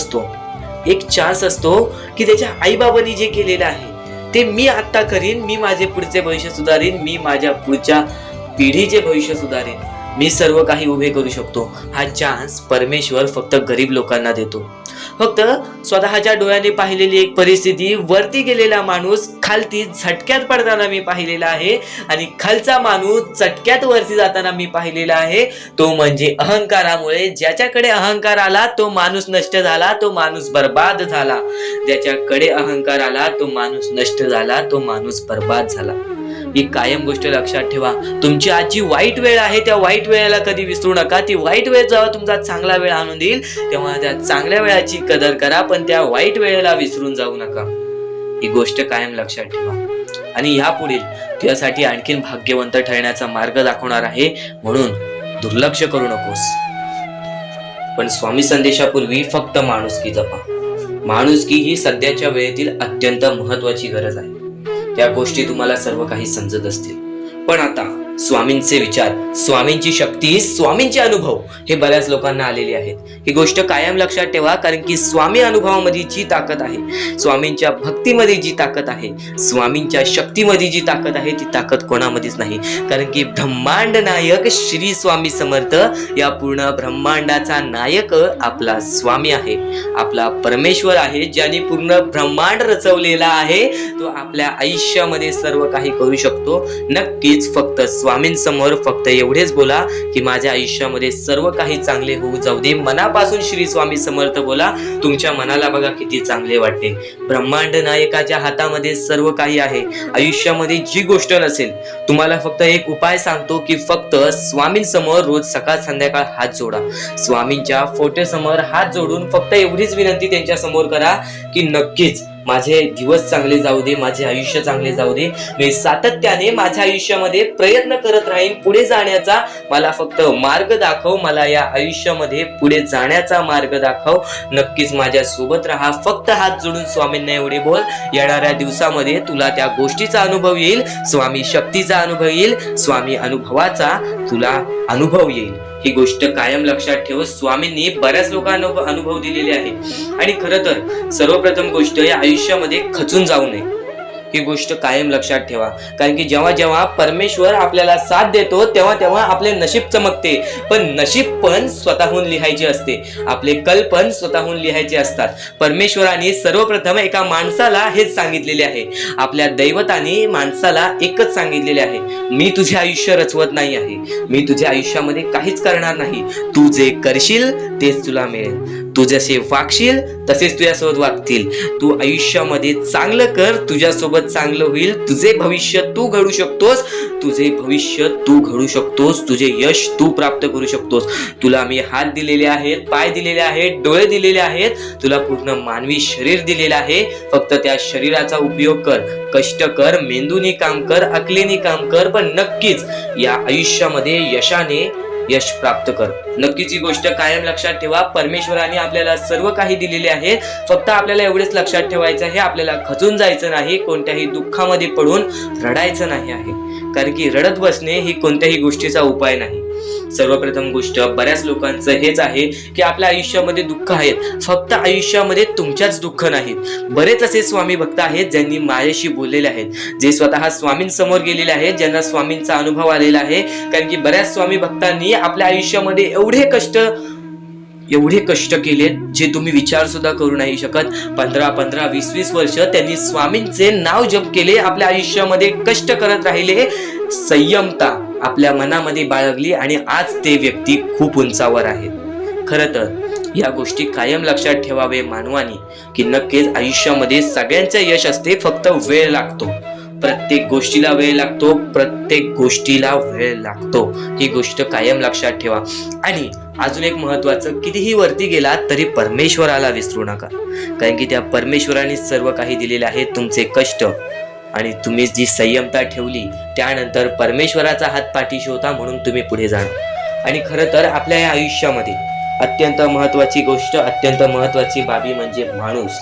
Speaker 1: असतो की त्याच्या आई बाबांनी जे केलेलं आहे ते मी आता करीन, मी माझे पुढचे भविष्य सुधारीन, मी माझ्या पुढच्या पिढीचे भविष्य सुधारीन, मी सर्व काही उभे करू शकतो. हा चान्स परमेश्वर फक्त गरीब लोकांना देतो. फक्त स्वतःच्या डोळ्याने पाहिलेली एक परिस्थिती, वरती गेलेला माणूस खालती झटक्यात पडताना मी पाहिलेला आहे आणि खालचा माणूस चटक्यात वरती जाताना मी पाहिलेला आहे. तो म्हणजे अहंकारामुळे. ज्याच्याकडे अहंकार आला तो माणूस नष्ट झाला, तो माणूस बर्बाद झाला. ज्याच्याकडे अहंकार आला तो माणूस नष्ट झाला, तो माणूस बर्बाद झाला. ही कायम गोष्ट लक्षात ठेवा. तुमची आज जी वाईट वेळ आहे त्या वाईट वेळेला कधी विसरू नका. ती वाईट वेळ जेव्हा तुमचा चांगला वेळ आणून देईल तेव्हा त्या चांगल्या वेळाची कदर करा, पण त्या वाईट वेळेला विसरून जाऊ नका. ही गोष्ट कायम लक्षात ठेवा. आणि यापुढील तुझ्यासाठी आणखीन भाग्यवंत ठरण्याचा मार्ग दाखवणार आहे, म्हणून दुर्लक्ष करू नकोस. पण स्वामी संदेशापूर्वी फक्त माणुसकी जपा. माणुसकी ही सध्याच्या वेळेतील अत्यंत महत्वाची गरज आहे. त्या गोष्टी तुम्हाला सर्व काही समजत असतील, पण आता स्वामींचे विचार, स्वामींची शक्ती, स्वामींचे अनुभव हे बऱ्याच लोकांना आलेले आहेत. ही गोष्ट कायम लक्षात ठेवा, कारण की स्वामी अनुभवामध्ये जी ताकद आहे, स्वामींच्या भक्तीमध्ये जी ताकद आहे, स्वामींच्या शक्तीमध्ये जी ताकद आहे, ती ताकद कोणामध्येच नाही. कारण की ब्रह्मांड नायक श्री स्वामी समर्थ, या पूर्ण ब्रह्मांडाचा नायक आपला स्वामी आहे, आपला परमेश्वर आहे, ज्याने पूर्ण ब्रह्मांड रचवलेला आहे. तो आपल्या आयुष्यामध्ये सर्व काही करू शकतो. नक्कीच फक्त स्वामींसमोर फक्त एवढेच बोला की माझ्या आयुष्यामध्ये सर्व काही चांगले होऊ जाऊ दे. मनापासून श्री स्वामी समर्थ बोला. तुमच्या मनाला बघा किती चांगले वाटते. ब्रह्मांड नायकाच्या हातामध्ये सर्व काही आहे. आयुष्यामध्ये जी गोष्ट नसेल, तुम्हाला फक्त एक उपाय सांगतो की फक्त स्वामींसमोर रोज सकाळ संध्याकाळ हात जोडा. स्वामींच्या फोटोसमोर हात जोडून फक्त एवढीच विनंती त्यांच्या समोर करा की नक्कीच माझे दिवस चांगले जाऊ दे, माझे आयुष्य चांगले जाऊ दे. मी सातत्याने माझ्या आयुष्यामध्ये प्रयत्न करत राहीन पुढे जाण्याचा. मला फक्त मार्ग दाखव, मला या आयुष्यामध्ये पुढे जाण्याचा मार्ग दाखव. नक्कीच माझ्या सोबत राहा. फक्त हात जोडून स्वामींना एवढे बोल. येणाऱ्या दिवसामध्ये तुला त्या गोष्टीचा अनुभव येईल, स्वामी शक्तीचा अनुभव येईल, स्वामी अनुभवाचा तुला अनुभव येईल. ही गोष्ट कायम लक्षात ठेव. स्वामींनी बऱ्याच लोकांना अनुभव दिलेले आहे. आणि खरं तर सर्वप्रथम गोष्ट या आयुष्यामध्ये खचून जाऊ नये. ही गोष्ट कायम लक्षात ठेवा, कारण की जेव्हा जेव्हा परमेश्वर आपल्याला साथ देतो तेव्हा तेव्हा आपले नशीब चमकते. पण नशीब पण स्वतःहून लिहायचे असते, आपले कल पण स्वतःहून लिहायचे असतात. परमेश्वराने सर्वप्रथम एका माणसाला हेच सांगितलेले आहे. आपल्या दैवताने माणसाला एकच सांगितलेले आहे, मी तुझे आयुष्य रचवत नाही आहे, मी तुझ्या आयुष्यामध्ये काहीच करणार नाही. तू जे करशील तेच तुला मिळेल. तू जसे वागशील तसेच तुझ्यासोबत वागतील. तू आयुष्यामध्ये चांगलं कर, तुझ्यासोबत चांगलं होईल. तुझे भविष्य तू घडू शकतोस, तुझे भविष्य तू घडू शकतोस, तुझे यश तू प्राप्त करू शकतोस. तुला मी हात दिलेले आहेत, पाय दिलेले आहेत, डोळे दिलेले आहेत, तुला पूर्ण मानवी शरीर दिलेलं आहे. फक्त त्या शरीराचा उपयोग कर, कष्ट कर, मेंदूने काम कर, अकलेने काम कर, पण नक्कीच या आयुष्यामध्ये यशाने यश प्राप्त कर. नक्कीच ही गोष्ट कायम लक्षात ठेवा. परमेश्वराने आपल्याला सर्व काही दिलेले आहे. फक्त आपल्याला एवढेच लक्षात ठेवायचं आहे, आपल्याला खचून जायचं नाही, कोणत्याही दुःखामध्ये पडून रडायचं नाही आहे. कारण की रडत बसणे ही कोणत्याही गोष्टीचा उपाय नाही. सर्वप्रथम गोष्ट बऱ्याच लोकांचं हेच आहे की आपल्या आयुष्यामध्ये दुःख आहेत, फक्त आयुष्यामध्ये तुमच्याच दुःख नाहीत. बरेच असे स्वामी भक्त आहेत ज्यांनी माझ्याशी बोललेले आहेत, जे स्वतः स्वामींसमोर गेलेले आहेत, ज्यांना स्वामींचा अनुभव आलेला आहे. कारण की बऱ्याच स्वामी भक्तांनी आपल्या आयुष्यामध्ये एवढे कष्ट केले जे तुम्ही विचार सुद्धा करू नाही शकत. 15, 20 वर्ष त्यांनी स्वामींचे नाव जप केले, आपल्या आयुष्यामध्ये कष्ट करत राहिले, संयमता आपल्या मनामध्ये बाळगली आणि आज ते व्यक्ती खूप उंचावर आहेत. खरं तर या गोष्टी कायम लक्षात ठेवावे मानवानी की नक्कीच आयुष्यामध्ये सगळ्यांचे यश असते, फक्त वेळ लागतो. प्रत्येक गोष्टीला वेळ लागतो, प्रत्येक गोष्टीला वेळ लागतो. ही गोष्ट कायम लक्षात ठेवा. आणि अजून एक महत्वाचं, कितीही वरती गेला तरी परमेश्वराला विसरू नका, कारण की त्या परमेश्वराने सर्व काही दिलेले आहे. तुमचे कष्ट आणि तुम्ही जी संयमता ठेवली त्यानंतर परमेश्वराचा हात पाठीशी होता, म्हणून तुम्ही पुढे जाणार. आणि खरं तर आपल्या या आयुष्यामध्ये अत्यंत महत्वाची गोष्ट, अत्यंत महत्वाची बाबी म्हणजे माणूस.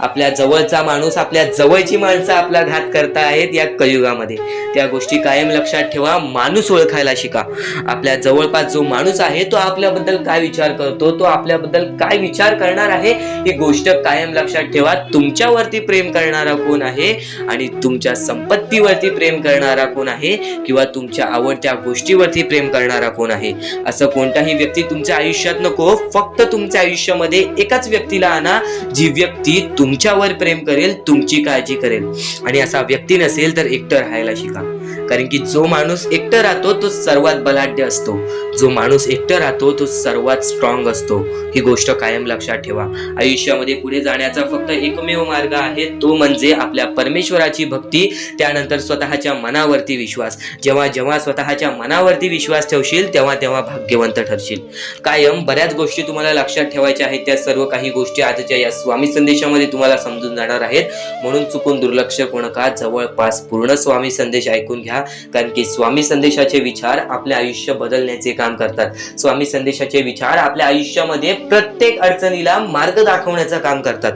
Speaker 1: आपल्या जवळचा माणूस, आपल्या जवळची माणसं आपला घात करता आहेत या कलियुगामध्ये. त्या गोष्टी कायम लक्षात ठेवा. माणूस ओळखायला शिका. आपल्या जवळपास जो माणूस आहे तो आपल्याबद्दल काय विचार करतो, तो आपल्याबद्दल काय विचार करणार आहे, ही गोष्ट कायम लक्षात ठेवा. तुमच्यावरती प्रेम करणारा कोण आहे आणि तुमच्या संपत्तीवरती प्रेम करणारा कोण आहे किंवा तुमच्या आवडत्या गोष्टीवरती प्रेम करणारा कोण आहे. असं कोणताही व्यक्ती तुमच्या आयुष्यात नको. फक्त तुमच्या आयुष्यामध्ये एकाच व्यक्तीला आणा, जी व्यक्ती तुमच्यावर प्रेम करेल, तुमची काळजी करेल. आणि असा व्यक्ती नसेल तर एकटं राहायला शिका. कारण की जो माणूस एकटं राहतो तो सर्वात बलाढ्य असतो. जो माणूस एकटं राहतो तो सर्वात स्ट्रॉंग असतो. ही गोष्ट कायम लक्षात ठेवा. आयुष्यामध्ये पुढे जाण्याचा फक्त एकमेव मार्ग आहे, तो म्हणजे आपल्या परमेश्वराची भक्ती, त्यानंतर स्वतःच्या मनावरती विश्वास. जेव्हा जेव्हा स्वतःच्या मनावरती विश्वास ठेवशील तेव्हा तेव्हा भाग्यवंत ठरशील. कायम बऱ्याच गोष्टी तुम्हाला लक्षात ठेवायच्या आहेत. त्या सर्व काही गोष्टी आजच्या या स्वामी संदेशामध्ये तुम्हाला समजून जाणार आहेत. म्हणून चुकून दुर्लक्ष करू नका. जवळपास पूर्ण स्वामी संदेश ऐकून घ्या. कारण की स्वामी संदेशाचे विचार आपले आयुष्य बदलण्याचे काम करतात. स्वामी संदेशाचे विचार आपल्या आयुष्यामध्ये प्रत्येक अडचणीला मार्ग दाखवण्याचं काम करतात.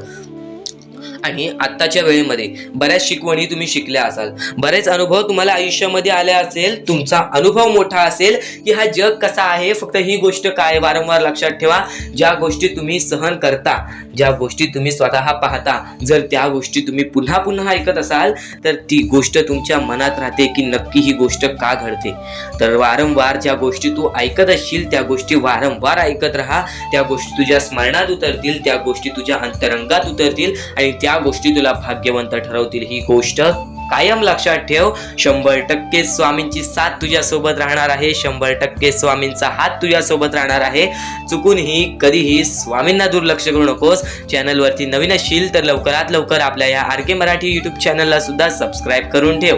Speaker 1: आणि आत्ताच्या वेळेमध्ये बऱ्याच शिकवणी तुम्ही शिकल्या असाल, बरेच अनुभव तुम्हाला आयुष्यामध्ये आले असेल. तुमचा अनुभव मोठा असेल की हा जग कसा आहे. फक्त ही गोष्ट काय वारंवार लक्षात ठेवा, ज्या गोष्टी तुम्ही सहन करता, ज्या गोष्टी तुम्ही स्वतः पाहता, जर त्या गोष्टी तुम्ही पुन्हा पुन्हा ऐकत असाल तर ती गोष्ट तुमच्या मनात राहते की नक्की ही गोष्ट का घडते. तर वारंवार ज्या गोष्टी तू ऐकत असशील त्या गोष्टी वारंवार ऐकत राहा. त्या गोष्टी तुझ्या स्मरणात उतरतील, त्या गोष्टी तुझ्या अंतरंगात उतरतील आणि त्या गोष्टी तुला भाग्यवंत ठरवतील. ही गोष्ट कायम लक्षात ठेव. 100% स्वामींची साथ तुझ्या सोबत राहणार आहे. 100% स्वामींचा हात तुझ्या सोबत राहणार आहे. चुकूनही कधीही स्वामींना दुर्लक्ष करू नकोस. चॅनलवरती नवीन असशील तर लवकरात लवकर आपल्या या आर के मराठी यूट्यूब चॅनलला सुद्धा सबस्क्राईब करून ठेव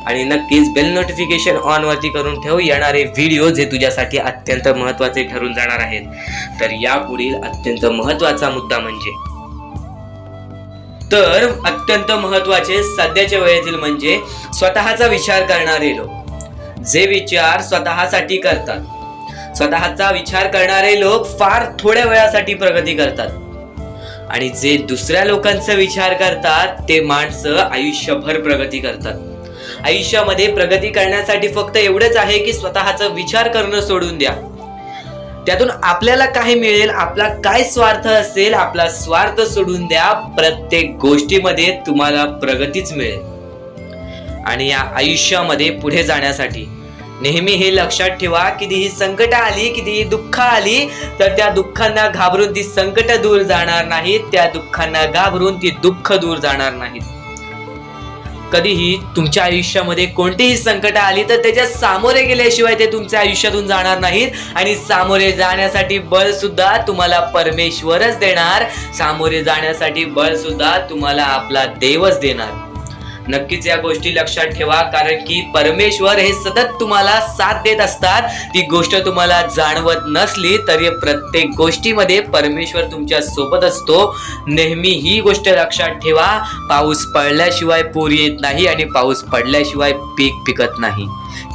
Speaker 1: आणि नक्कीच बेल नोटिफिकेशन ऑन वरती करून ठेव. येणारे व्हिडिओ जे तुझ्यासाठी अत्यंत महत्त्वाचे ठरून जाणार आहेत. तर यापुढील अत्यंत महत्त्वाचा मुद्दा अत्यंत महत्त्वाचे सध्याच्या वेळेतील म्हणजे स्वतःचा विचार करणारे लोक. जे विचार स्वतःसाठी करतात, स्वतःचा विचार करणारे लोक फार थोड्या वेळासाठी प्रगती करतात आणि जे दुसऱ्या लोकांचा विचार करतात ते माणसं आयुष्यभर प्रगती करतात. आयुष्यामध्ये प्रगती करण्यासाठी फक्त एवढंच आहे की स्वतःचा विचार करणं सोडून द्या. त्यातून आपल्याला काय मिळेल, आपला काय स्वार्थ असेल, आपला स्वार्थ सोडून द्या. प्रत्येक गोष्टीमध्ये तुम्हाला प्रगतीच मिळेल. आणि या आयुष्यामध्ये पुढे जाण्यासाठी नेहमी हे लक्षात ठेवा, कितीही संकट आली, कितीही दुःख आली तर त्या दुःखांना घाबरून ती संकट दूर जाणार नाहीत, त्या दुःखांना घाबरून ती दुःख दूर जाणार नाहीत. कधीही तुमच्या आयुष्यामध्ये कोणतीही संकट आली तर त्याच्या सामोरे गेल्याशिवाय ते तुमच्या आयुष्यातून जाणार नाहीत. आणि सामोरे जाण्यासाठी बळ सुद्धा तुम्हाला परमेश्वरच देणार. सामोरे जाण्यासाठी बळ सुद्धा तुम्हाला आपला देवच देणार. नक्कीच या गोष्टी लक्षात ठेवा. कारण की परमेश्वर हे सतत तुम्हाला साथ देत असतात. ती गोष्ट तुम्हाला जाणवत नसली तरी प्रत्येक गोष्टीमध्ये परमेश्वर तुमच्या सोबत असतो. नेहमी ही गोष्ट लक्षात ठेवा. पाऊस पडल्याशिवाय पूर येत नाही आणि पाऊस पडल्याशिवाय पीक पिकत नाही.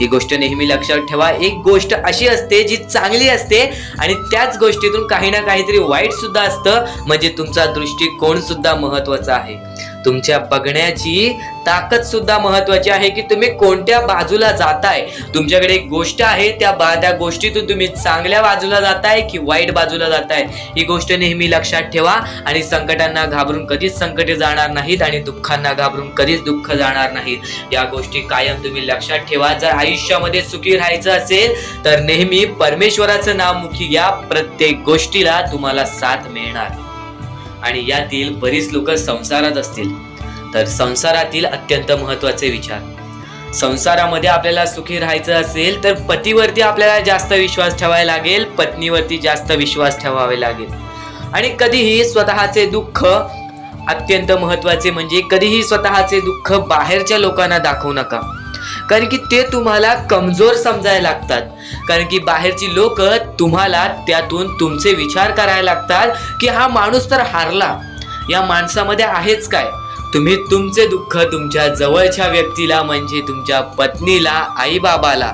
Speaker 1: ही गोष्ट नेहमी लक्षात ठेवा. एक गोष्ट अशी असते जी चांगली असते आणि त्याच गोष्टीतून काही ना काहीतरी वाईट सुद्धा असतं. म्हणजे तुमचा दृष्टिकोन सुद्धा महत्वाचा आहे. तुमच्या बघण्याची ताकद सुद्धा महत्वाची आहे की तुम्ही कोणत्या बाजूला जाताय. तुमच्याकडे एक गोष्ट आहे, त्या गोष्टीतून तुम्ही चांगल्या बाजूला जाताय की वाईट बाजूला जाताय. ही गोष्ट नेहमी लक्षात ठेवा. आणि संकटांना घाबरून कधीच संकटे जाणार नाहीत आणि दुःखांना घाबरून कधीच दुःख जाणार नाहीत. या गोष्टी कायम तुम्ही लक्षात ठेवा. जर आयुष्यामध्ये सुखी राहायचं असेल तर नेहमी परमेश्वराचं नाव मुखी घ्या. प्रत्येक गोष्टीला तुम्हाला साथ मिळणार. आणि यातील बरीच लोक संसारात असतील तर संसारातील अत्यंत महत्वाचे विचार. संसारामध्ये आपल्याला सुखी राहायचं असेल तर पतीवरती आपल्याला जास्त विश्वास ठेवायला लागेल, पत्नीवरती जास्त विश्वास ठेवावे लागेल. आणि कधीही स्वतःचे दुःख, अत्यंत महत्वाचे म्हणजे कधीही स्वतःचे दुःख बाहेरच्या लोकांना दाखवू नका. कारण की ते तुम्हाला कमजोर समजायला लागतात. कारण की बाहेरची लोक तुम्हाला त्यातून तुमचे विचार करायला लागतात की हा माणूस तर हारला, या माणसामध्ये आहेच काय. तुम्ही तुमचे दुःख तुमच्या जवळच्या व्यक्तीला म्हणजे तुमच्या पत्नीला, आई बाबाला,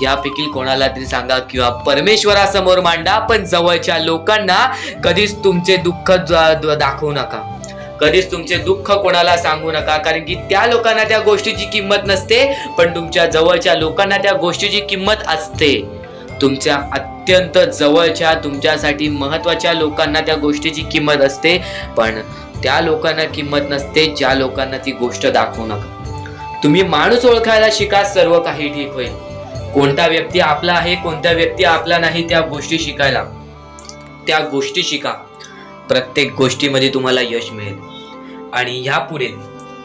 Speaker 1: यापैकी कोणाला तरी सांगा किंवा परमेश्वरासमोर मांडा. पण जवळच्या लोकांना कधीच तुमचे दुःख दाखवू नका. कधीच तुमचे दुःख कोणाला सांगू नका, कारण की त्या लोकांना त्या गोष्टीची किंमत नसते, पण तुमच्या जवळच्या लोकांना त्या गोष्टीची किंमत असते. तुमच्या अत्यंत जवळच्या, तुमच्यासाठी महत्वाच्या लोकांना त्या गोष्टीची किंमत असते, पण त्या लोकांना किंमत नसते ज्या लोकांना ती गोष्ट दाखवू नका. तुम्ही माणूस ओळखायला शिका, सर्व काही ठीक होईल. कोणता व्यक्ती आपला आहे, कोणता व्यक्ती आपला नाही, त्या गोष्टी शिकायला, त्या गोष्टी शिका. प्रत्येक गोष्टीमध्ये तुम्हाला यश मिळेल. आणि यापुढे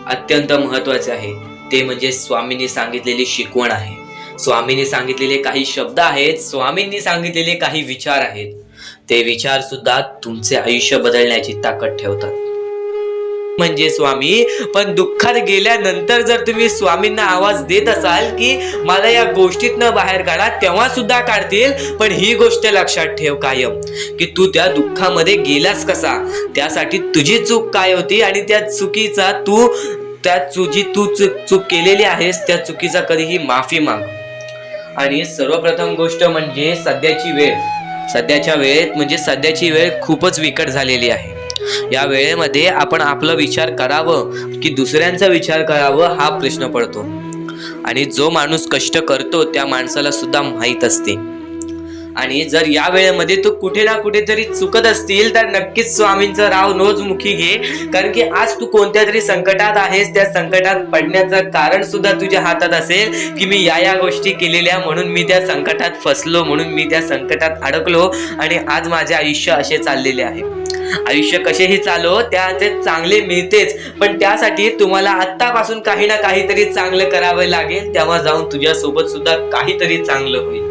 Speaker 1: अत्यंत महत्वाचे आहे ते म्हणजे स्वामींनी सांगितलेली शिकवण आहे. स्वामींनी सांगितलेले काही शब्द आहेत, स्वामींनी सांगितलेले काही विचार आहेत. ते विचार सुद्धा तुमचे आयुष्य बदलण्याची ताकद ठेवतात. म्हणजे स्वामी, पण दुःखात गेल्यानंतर जर तुम्ही स्वामींना आवाज देत असाल की मला या गोष्टीतनं बाहेर काढा, तेव्हा सुद्धा काढतील. पण ही गोष्ट लक्षात ठेव कायम की तू त्या दुःखामध्ये गेलास कसा, त्यासाठी तुझी चूक काय होती आणि त्या चुकीचा तू चूक केलेली आहेस त्या चुकीचा कधीही माफी माग. आणि सर्वप्रथम गोष्ट म्हणजे सध्याची वेळ खूपच विकट झालेली आहे. या वेळेमध्ये आपण आपला विचार करावं की दुसऱ्यांचा विचार करावं हा प्रश्न पडतो. आणि जो माणूस कष्ट करतो त्या माणसाला सुद्धा माहीत असते. आणि जर या वेळेमध्ये तू कुठे ना कुठेतरी चुकत असतील तर नक्कीच स्वामींचं राव नोज मुखी घे, कारण की आज तू कोणत्या तरी संकटात आहेस. त्या संकटात पडण्याचं कारण सुद्धा तुझ्या हातात असेल की मी या गोष्टी केलेल्या म्हणून मी त्या संकटात फसलो, म्हणून मी त्या संकटात अडकलो आणि आज माझे आयुष्य असे चाललेले आहे. आयुष्य कसेही चालो त्याचे चांगले मिळतेच, पण त्यासाठी तुम्हाला आत्तापासून काही ना काहीतरी चांगलं करावं लागेल. तेव्हा जाऊन तुझ्यासोबत सुद्धा काहीतरी चांगलं होईल.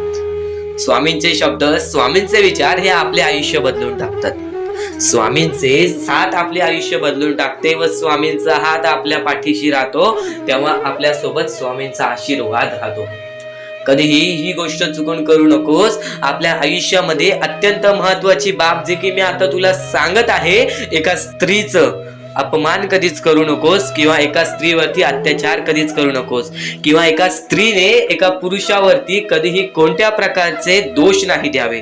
Speaker 1: स्वामींचे शब्द, स्वामींचे विचार हे आपले आयुष्य बदलून टाकतात. स्वामींचे साथ आपले आयुष्य बदलून टाकते व स्वामींचा हात आपल्या पाठीशी राहतो, तेव्हा आपल्या सोबत स्वामींचा आशीर्वाद राहतो. कधीही ही गोष्ट चुकून करू नकोस. आपल्या आयुष्यामध्ये अत्यंत महत्वाची बाब जे की मी आता तुला सांगत आहे, एका स्त्रीचं अपमान कधीच करू नकोस, किंवा एका स्त्रीवरती अत्याचार कधीच करू नकोस, किंवा एका स्त्रीने एका पुरुषावरती कधीही कोणत्या प्रकारचे दोष नाही द्यावे.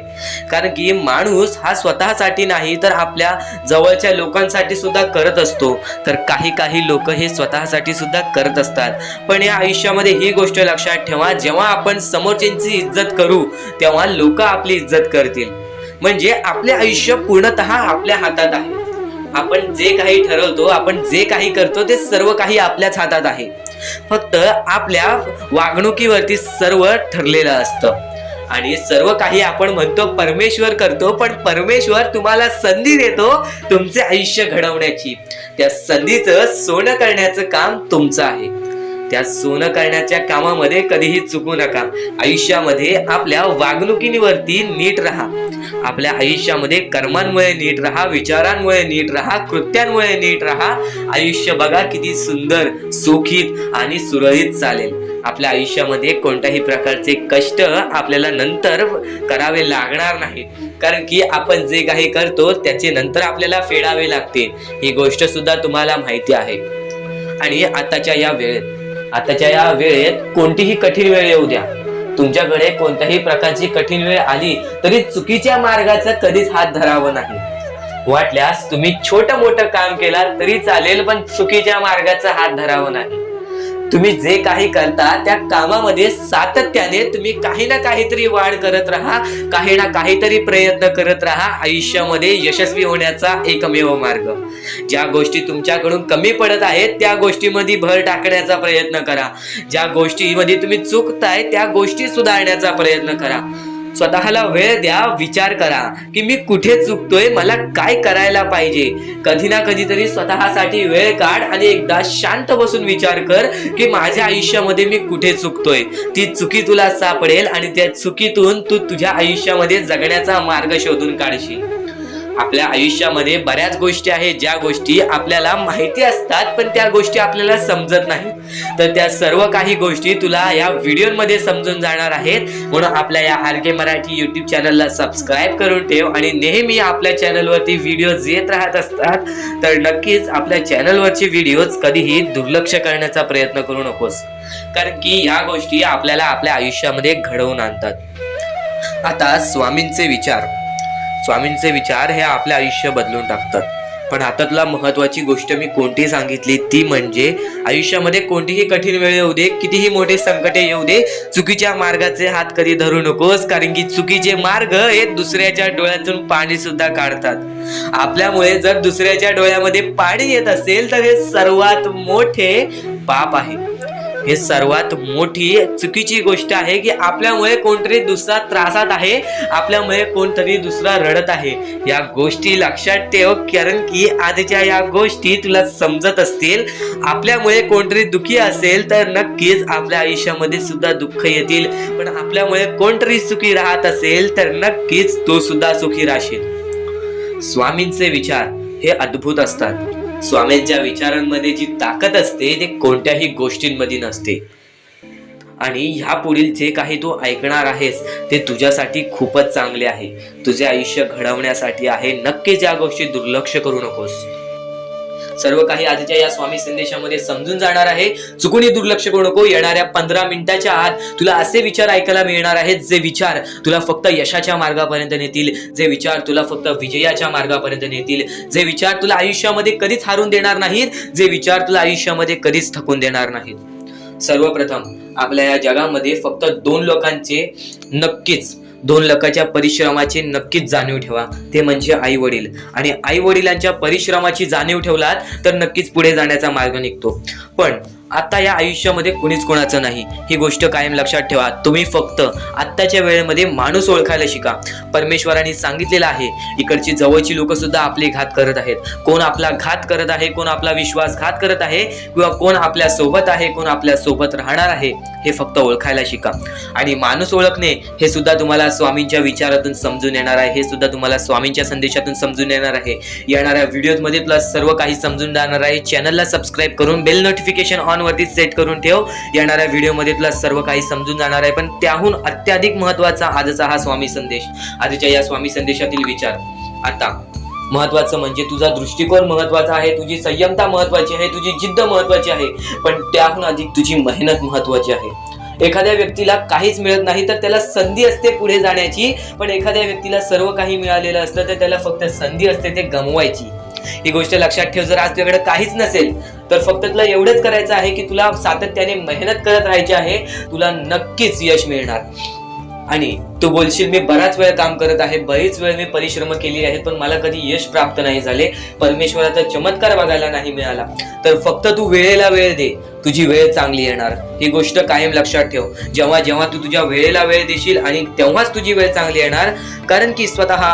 Speaker 1: कारण की माणूस हा स्वतःसाठी नाही तर आपल्या जवळच्या लोकांसाठी सुद्धा करत असतो. तर काही लोक हे स्वतःसाठी सुद्धा करत असतात. पण या आयुष्यामध्ये ही गोष्ट लक्षात ठेवा, जेव्हा आपण समोरच्यांची इज्जत करू तेव्हा लोक आपली इज्जत करतील. म्हणजे आपले आयुष्य पूर्णतः आपल्या हातात आहे. आपण जे काही ठरवतो, आपण जे काही करतो ते सर्व काही आपल्याच हातात आहे. फक्त आपल्या वागणुकीवरती सर्व ठरलेलं असतं. आणि सर्व काही आपण म्हणतो परमेश्वर करतो, पण परमेश्वर तुम्हाला संधी देतो तुमचे आयुष्य घडवण्याची. त्या संधीचं सोनं करण्याचं काम तुमचं आहे. त्या सोनं करण्याच्या कामामध्ये कधीही चुकू नका. आयुष्यामध्ये आपल्या वागणुकीवरती नीट राहा. आपल्या आयुष्यामध्ये कर्मांमुळे नीट राहा, विचारांमुळे नीट राहा, कृत्यांमुळे नीट राहा. आयुष्य बघा किती सुंदर, सुखीत आणि सुरळीत चालेल. आपल्या आयुष्यामध्ये कोणत्याही प्रकारचे कष्ट आपल्याला नंतर करावे लागणार नाही, कारण की आपण जे काही करतो त्याचे नंतर आपल्याला फेडावे लागते. ही गोष्ट सुद्धा तुम्हाला माहिती आहे. आणि आताच्या या वेळेत कोणतीही कठीण वेळ येऊ द्या, तुमच्याकडे कोणत्याही प्रकारची कठीण वेळ आली तरी चुकीच्या मार्गाचा कधीच हात धरावं नाही. वाटल्यास तुम्ही छोटं मोठं काम केला तरी चालेल, पण चुकीच्या मार्गाचा हात धरावं नाही. तुम्ही जे काही करता त्या कामामध्ये सातत्याने तुम्ही काही ना काहीतरी वाढ करत राहा, काही ना काहीतरी प्रयत्न करत राहा. आयुष्यामध्ये यशस्वी होण्याचा एकमेव मार्ग. ज्या गोष्टी तुमच्याकडून कमी पडत आहेत त्या गोष्टीमध्ये भर टाकण्याचा प्रयत्न करा. ज्या गोष्टीमध्ये तुम्ही चुकताय त्या गोष्टी सुधारण्याचा प्रयत्न करा. स्वतःला वेळ द्या, विचार करा की मी कुठे चुकतोय, मला काय करायला पाहिजे. कधी ना कधीतरी स्वतःसाठी वेळ काढ आणि एकदा शांत बसून विचार कर की माझ्या आयुष्यामध्ये मी कुठे चुकतोय. ती चुकी तुला सापडेल आणि त्या चुकीतून तू तुझ्या आयुष्यामध्ये जगण्याचा मार्ग शोधून काढशील. आपल्या आयुष्यामध्ये बऱ्याच गोष्टी आहेत ज्या गोष्टी आपल्याला माहिती असतात पण त्या गोष्टी आपल्याला समजत नाहीत. तर त्या सर्व काही गोष्टी तुला या व्हिडिओमध्ये समजून जाणार आहेत. म्हणून आपल्या या RK मराठी YouTube चॅनलला सबस्क्राईब करून ठेव आणि नेहमी आपल्या चॅनलवरती व्हिडिओज येत राहत असतात. तर नक्कीच आपल्या चॅनलवरचे व्हिडिओज कधीही दुर्लक्ष करण्याचा प्रयत्न करू नकोस, कारण की या गोष्टी आपल्याला आपल्या आयुष्यामध्ये घडवून आणतात. आता स्वामींचे विचार हे आपले आयुष्य बदलून टाकतात. पण आता तुला महत्वाची गोष्ट मी कोणती सांगितली ती म्हणजे आयुष्यामध्ये कोणतीही कठीण वेळ येऊ दे, कितीही मोठे संकटे येऊ दे, चुकीच्या मार्गाचे हात कधी धरू नकोस, कारण की चुकीचे मार्ग हे दुसऱ्याच्या डोळ्यातून पाणी सुद्धा काढतात. आपल्यामुळे जर दुसऱ्याच्या डोळ्यामध्ये पाणी येत असेल तर हे सर्वात मोठे पाप आहे. हे सर्वात मोठी चुकीची गोष्ट आहे की आपल्यामुळे कोणतरी दुसरा त्रासात आहे, आपल्यामुळे कोणतरी दुसरा रडत आहे. या गोष्टी लक्षात ठेव, कारण की आजच्या या गोष्टी तुला समजत असतील. आपल्यामुळे कोणतरी दुःखी असेल तर नक्कीच आपल्या आयुष्यामध्ये सुद्धा दुःख येतील, पण आपल्यामुळे कोणतरी सुखी राहत असेल तर नक्कीच तो सुद्धा सुखी राहशील. स्वामींचे विचार हे अद्भुत असतात. स्वामींच्या विचारांमध्ये जी ताकद असते ते कोणत्याही गोष्टींमध्ये नसते. आणि ह्या पुढील जे काही तू ऐकणार आहेस ते तुझ्यासाठी खूपच चांगले आहे, तुझे आयुष्य घडवण्यासाठी आहे. नक्कीच या गोष्टी दुर्लक्ष करू नकोस. सर्व काही आजच्या या स्वामी संदेशामध्ये समजून जाणार आहे. चुकूनही दुर्लक्ष करू नको. येणाऱ्या 15 मिनिटाच्या आत तुला असे विचार ऐकायला मिळणार आहेत जे विचार तुला फक्त यशाच्या मार्गापर्यंत नेतील, जे विचार तुला फक्त विजयाच्या मार्गापर्यंत नेतील, जे विचार तुला आयुष्यामध्ये कधीच हारून देणार नाहीत, जे विचार तुला आयुष्यामध्ये कधीच थकून देणार नाहीत. सर्वप्रथम आपल्या या जगामध्ये फक्त 2 लोकांचे नक्कीच 2 लोकांच्या परिश्रमाची नक्कीच जाणीव ठेवा, ते म्हणजे आई वडील. आणि आई वडिलांच्या परिश्रमाची जाणीव ठेवलात तर नक्कीच पुढे जाण्याचा मार्ग निघतो. पण आता या आयुष्यामध्ये कुणीच कोणाचं नाही, ही गोष्ट कायम लक्षात ठेवा. तुम्ही फक्त आत्ताच्या वेळेमध्ये माणूस ओळखायला शिका. परमेश्वरांनी सांगितलेलं आहे, इकडची जवळची लोक सुद्धा आपले घात करत आहेत. कोण आपला घात करत आहे, कोण आपला विश्वासघात करत आहे, किंवा कोण आपल्या सोबत आहे, कोण आपल्या सोबत राहणार आहे, हे फक्त ओळखायला शिका. आणि माणूस ओळखणे हे सुद्धा तुम्हाला स्वामींच्या विचारातून समजून येणार आहे, हे सुद्धा तुम्हाला स्वामींच्या संदेशातून समजून येणार आहे. येणाऱ्या व्हिडिओमध्ये तुला सर्व काही समजून जाणार आहे. चॅनलला सबस्क्राईब करून बेल नोटिफिकेशन ऑन वरती सेट करून ठेव. येणाऱ्या व्हिडिओमध्ये तुला सर्व काही समजून जाणार आहे. पण त्याहून अत्याधिक महत्वाचा आजचा हा स्वामी संदेश, आजच्या या स्वामी संदेशातील विचार. आता महत्वाचं म्हणजे तुझा दृष्टिकोन महत्वाचा आहे, तुझी संयमता महत्वाची आहे, तुझी जिद्द महत्वाची आहे, पण त्याहून अधिक तुझी मेहनत महत्वाची आहे. एखाद्या व्यक्तीला काहीच मिळत नाही तर त्याला संधी असते पुढे जाण्याची, पण एखाद्या व्यक्तीला सर्व काही मिळालेलं असतं तर त्याला फक्त संधी असते ते गमवायची. ही गोष्ट लक्षात ठेव. जर आज तुझ्याकडे काहीच नसेल तर फक्त तुला एवढंच करायचं आहे की तुला सातत्याने मेहनत करत राहायची आहे, तुला नक्कीच यश मिळणार. आणि तू बोलशील मी बराच वेळ काम करत आहे, बरीच वेळ मी परिश्रम केली आहे, पण मला कधी यश प्राप्त नाही झाले, परमेश्वराचा चमत्कार बघायला नाही मिळाला. तर फक्त तू वेळेला वेळ दे, तुझी वेळ चांगली येणार. ही गोष्ट कायम लक्षात ठेव. जेव्हा जेव्हा तू तुझ्या वेळेला वेळ देशील आणि तेव्हाच तुझी वेळ चांगली येणार. कारण की स्वतः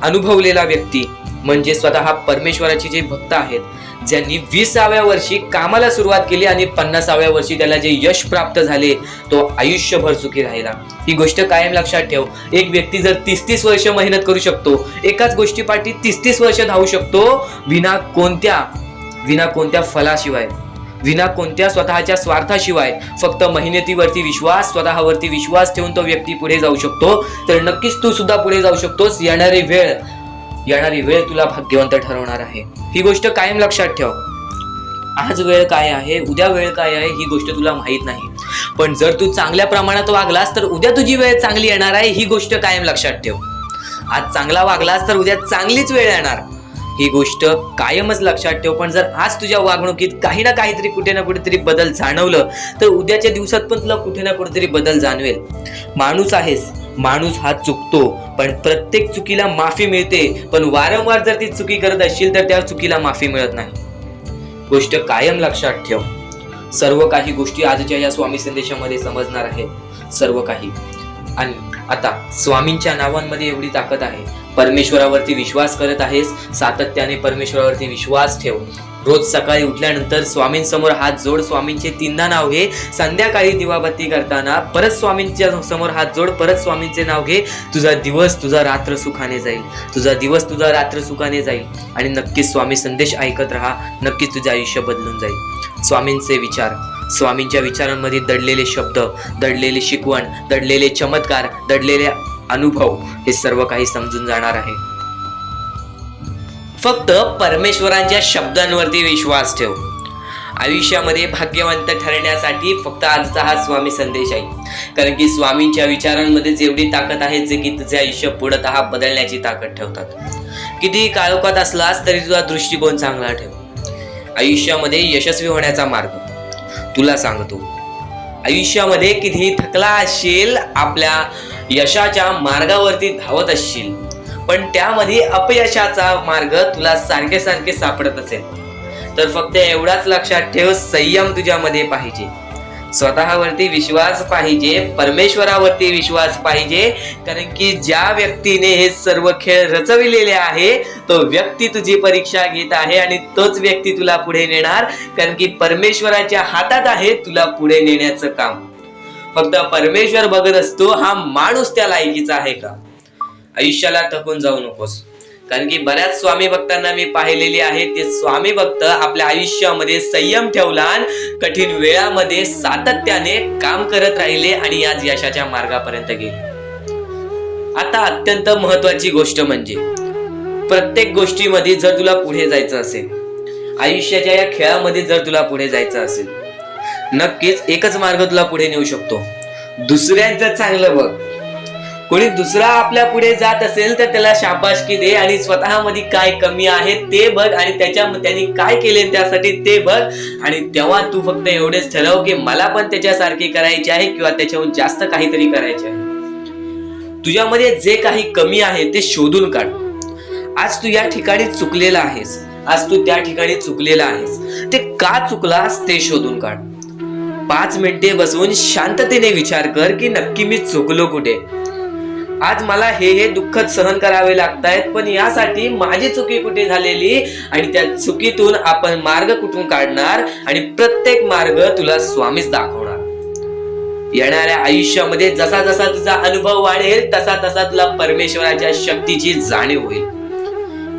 Speaker 1: अनुभवलेला व्यक्ती म्हणजे स्वतः परमेश्वराचे जे भक्त आहेत, ज्यांनी 20व्या वर्षी कामाला सुरुवात केली आणि 50व्या वर्षी त्याला जे यश प्राप्त झाले, तो आयुष्यभर सुखी राहिला. ही गोष्ट कायम लक्षात ठेव. एक व्यक्ती जर 30-30 वर्ष मेहनत करू शकतो, एकाच गोष्टीपाठी 30-30 वर्ष धावू शकतो, विना कोणत्या फलाशिवाय, विना कोणत्या स्वतःच्या स्वार्थाशिवाय, फक्त मेहनतीवरती विश्वास, स्वतःवरती विश्वास ठेवून तो व्यक्ती पुढे जाऊ शकतो. तर नक्कीच तू सुद्धा पुढे जाऊ शकतोस. येणारी वेळ तुला भाग्यवंत ठरवणार आहे. ही गोष्ट कायम लक्षात ठेव. आज वेळ काय आहे, उद्या वेळ काय आहे, ही गोष्ट तुला माहित नाही, पण जर तू चांगल्या प्रमाणात वागलास तर उद्या तुझी वेळ चांगली येणार आहे. ही गोष्ट कायम लक्षात ठेव. आज चांगला वागलास तर उद्या चांगलीच वेळ येणार. ही गोष्ट कायमच लक्षात ठेव. पण जर आज तुझ्या वागणुकीत काही ना काहीतरी कुठे ना कुठेतरी बदल जाणवलं तर उद्याच्या दिवसात पण तुला कुठे ना कुठेतरी बदल जाणवेल. माणूस आहेस, माणूस हा चुकतो, पण प्रत्येक चुकीला माफी मिळते. पण वारंवार जर ती चुकी करत असशील तर त्या चुकीला माफी मिळत नाही. गोष्ट कायम लक्षात ठेव. सर्व काही गोष्टी आजच्या या स्वामी संदेशामध्ये समजणार आहेत, सर्व काही. आणि आता स्वामींच्या नावांमध्ये एवढी ताकद आहे. परमेश्वरावरती विश्वास करत आहेस, सातत्याने परमेश्वरावरती विश्वास ठेव. रोज सकाळी उठल्यानंतर स्वामींसमोर हात जोड, स्वामींचे 3दा नाव घे. संध्याकाळी दिवाबत्ती करताना परत स्वामींच्या समोर हात जोड, परत स्वामींचे नाव घे. तुझा दिवस तुझा रात्र सुखाने जाईल, तुझा दिवस तुझा रात्र सुखाने जाईल. आणि नक्कीच स्वामी संदेश ऐकत राहा, नक्कीच तुझे आयुष्य बदलून जाईल. स्वामींचे विचार, स्वामींच्या विचारांमध्ये दडलेले शब्द, दडलेले शिकवण, दडलेले चमत्कार, दडलेले अनुभव, हे सर्व काही समजून जाणार आहे. फक्त परमेश्वरांच्या शब्दांवरती विश्वास ठेव. आयुष्यामध्ये भाग्यवंत ठरण्यासाठी फक्त आजचा हा स्वामी संदेश आहे. कारण की स्वामींच्या विचारांमध्ये जेवढी ताकद आहे जे की तुझे आयुष्य पूर्णतः बदलण्याची ताकद ठेवतात. किती काळोखात असलास तरी तुझा दृष्टिकोन चांगला ठेव. आयुष्यामध्ये यशस्वी होण्याचा मार्ग तुला सांगतो. आयुष्यामध्ये कितीही थकला असशील, आपल्या यशाच्या मार्गावरती धावत असशील, पण त्यामध्ये अपयशाचा मार्ग तुला सारखे सारखे सापडत असेल, तर फक्त एवढाच लक्षात ठेव, संयम तुझ्यामध्ये पाहिजे, स्वतःवरती विश्वास पाहिजे, परमेश्वरावरती विश्वास पाहिजे. कारण की ज्या व्यक्तीने हे सर्व खेळ रचविलेले आहे तो व्यक्ती तुझी परीक्षा घेत आहे आणि तोच व्यक्ती तुला पुढे नेणार. कारण की परमेश्वराच्या हातात आहे तुला पुढे नेण्याचं काम. फक्त परमेश्वर बघत असतो हा माणूस त्या लायकीचा आहे का. आयुष्याला थकून जाऊ नकोस. कारण की बऱ्याच स्वामी भक्तांना मी पाहिलेले आहे, ते स्वामी भक्त आपल्या आयुष्यामध्ये संयम ठेवला, कठीण वेळामध्ये सातत्याने काम करत राहिले आणि आज यशाच्या मार्गापर्यंत गेले. आता अत्यंत महत्वाची गोष्ट म्हणजे प्रत्येक गोष्टीमध्ये जर तुला पुढे जायचं असेल, आयुष्याच्या या खेळामध्ये जर तुला पुढे जायचं असेल, नक्कीच एकच मार्ग तुला पुढे नेऊ शकतो. दुसऱ्यांचं चांगलं बघ. कोणी दुसरा आपल्या पुढे जात असेल तर त्याला शाबासकी दे आणि स्वतःमध्ये काय कमी आहे ते बघ आणि त्यांनी काय केले त्यासाठी ते बघ. आणि तेव्हा तू फक्त एवढेच ठरव की मला पण त्याच्यासारखे करायचे आहे किंवा त्याच्याहून जास्त काहीतरी करायचे आहे. तुझ्यामध्ये जे काही कमी आहे ते शोधून काढ. आज तू या ठिकाणी चुकलेला आहेस, आज तू त्या ठिकाणी चुकलेला आहेस, ते का चुकलास ते शोधून काढ. 5 मिनिटे बसून शांततेने विचार कर की नक्की मी चुकलो कुठे. आज मला हे दुःख सहन करावे लागतायत, पण यासाठी माझी चुकी कुठे झालेली आणि त्या चुकीतून आपण मार्ग कुठून काढणार आणि प्रत्येक मार्ग तुला स्वामीच दाखवणार. येणाऱ्या आयुष्यामध्ये जसा जसा तुझा अनुभव वाढेल तसा तसा तुला परमेश्वराच्या शक्तीची जाणीव होईल.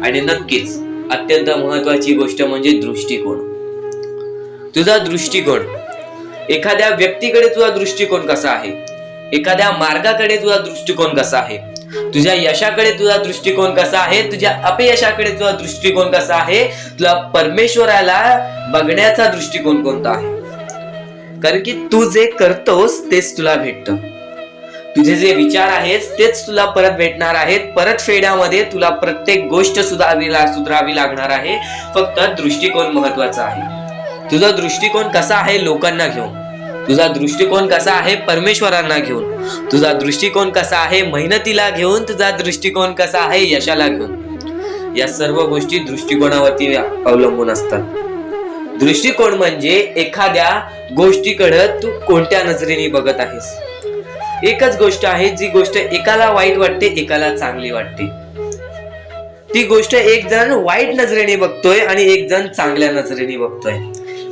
Speaker 1: आणि नक्कीच अत्यंत महत्वाची गोष्ट म्हणजे दृष्टिकोन. तुझा दृष्टिकोन, एखाद्या व्यक्तीकडे तुझा दृष्टिकोन कसा आहे, एखाद्या मार्गाकडे तुझा दृष्टिकोन कसा आहे, तुझ्या यशाकडे तुझा दृष्टिकोन कसा आहे, तुझ्या अपयशाकडे तुझा दृष्टिकोन कसा आहे, तुला परमेश्वराला बघण्याचा दृष्टिकोन कोणता आहे. कारण की तू जे करतोस तेच तुला भेटतं. तुझे जे विचार आहेत तेच तुला परत भेटणार आहेत. परत फेड्यामध्ये तुला प्रत्येक गोष्ट सुधारावी लागणार आहे. फक्त दृष्टिकोन महत्वाचा आहे. तुझा दृष्टिकोन कसा आहे लोकांना घेऊन, तुझा दृष्टिकोन कसा आहे परमेश्वरांना घेऊन, तुझा दृष्टिकोन कसा आहे मेहनतीला घेऊन, तुझा दृष्टिकोन कसा आहे यशाला घेऊन. या सर्व गोष्टी दृष्टिकोनावरती अवलंबून असतात. दृष्टिकोन म्हणजे एखाद्या गोष्टीकडे तू कोणत्या नजरेने बघत आहेस. एकच गोष्ट आहे, जी गोष्ट एकाला वाईट वाटते एकाला चांगली वाटते. ती गोष्ट एक जण वाईट नजरेने बघतोय आणि एक जण चांगल्या नजरेने बघतोय.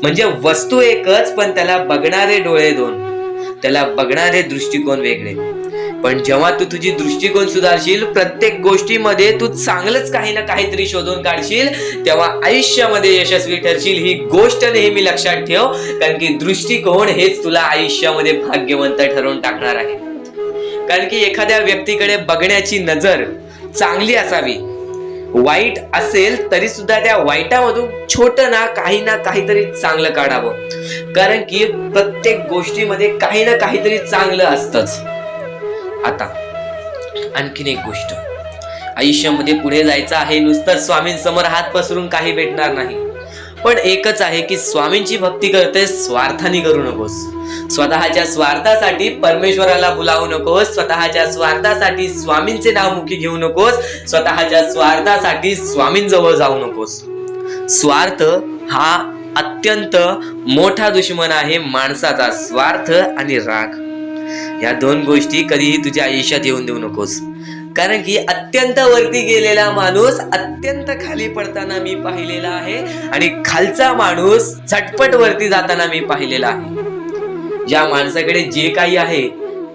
Speaker 1: म्हणजे वस्तू एकच पण त्याला बघणारे डोळे दोन, त्याला बघणारे दृष्टिकोन वेगळे. पण जेव्हा तू तुझी दृष्टिकोन सुधारशील, प्रत्येक गोष्टीमध्ये तू चांगलंच काही ना काहीतरी शोधून काढशील, तेव्हा आयुष्यामध्ये यशस्वी ठरशील. ही गोष्ट नेहमी लक्षात ठेव. कारण की दृष्टिकोन हेच तुला आयुष्यामध्ये भाग्यवंत ठरवून टाकणार आहे. कारण की एखाद्या व्यक्तीकडे बघण्याची नजर चांगली असावी. वाईट असेल तरी सुद्धा त्या वाईटामधून छोट ना काहीतरी चांगलं काढावं. कारण की प्रत्येक गोष्टीमध्ये काही ना काहीतरी चांगलं असतंच. आता आणखीन एक गोष्ट, आयुष्यामध्ये पुढे जायचं आहे, नुसतं स्वामींसमोर हात पसरून काही भेटणार नाही. पण एकच आहे की स्वामींची भक्ती करते, स्वार्थाने करू नकोस. स्वतःच्या स्वार्थासाठी परमेश्वराला बोलावू नकोस, स्वतःच्या स्वार्थासाठी स्वामींचे नाव मुखी घेऊ नकोस, स्वतःच्या स्वार्थासाठी स्वामींजवळ जाऊ नकोस. स्वार्थ हा अत्यंत मोठा दुश्मन आहे माणसाचा. स्वार्थ आणि राग या दोन गोष्टी कधीही तुझ्या आयुष्यात येऊन देऊ नकोस. कारण की अत्यंत वरती गेलेला माणूस अत्यंत खाली पडताना मी पाहिलेला आहे आणि खालचा माणूस झटपट वरती जाताना मी पाहिलेला आहे. ज्या माणसाकडे जे काही आहे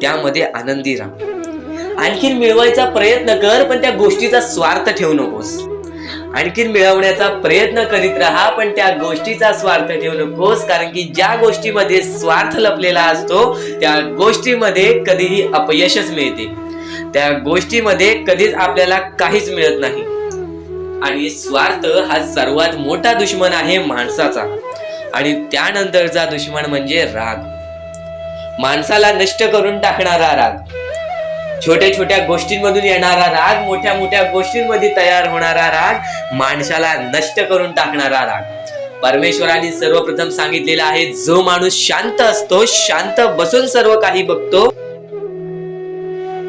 Speaker 1: त्यामध्ये आनंदी राहा. आणखीन मिळवायचा प्रयत्न कर, पण त्या गोष्टीचा स्वार्थ ठेवू नकोस. आणखीन मिळवण्याचा प्रयत्न करीत राहा, पण त्या गोष्टीचा स्वार्थ ठेवू नकोस. कारण की ज्या गोष्टीमध्ये स्वार्थ लपलेला असतो त्या गोष्टीमध्ये कधीही अपयशच मिळते. त्या गोष्टीमध्ये कधीच आपल्याला काहीच मिळत नाही. आणि स्वार्थ हा सर्वात मोठा दुश्मन आहे माणसाचा. आणि त्यानंतरचा दुश्मन म्हणजे राग. माणसाला नष्ट करून टाकणारा राग. छोट्या छोट्या गोष्टींमधून येणारा राग, मोठ्या मोठ्या गोष्टींमध्ये तयार होणारा राग, माणसाला नष्ट करून टाकणारा राग। परमेश्वराने सर्वप्रथम सांगितलेला आहे, जो माणूस शांत असतो, शांत बसून सर्व काही बघतो,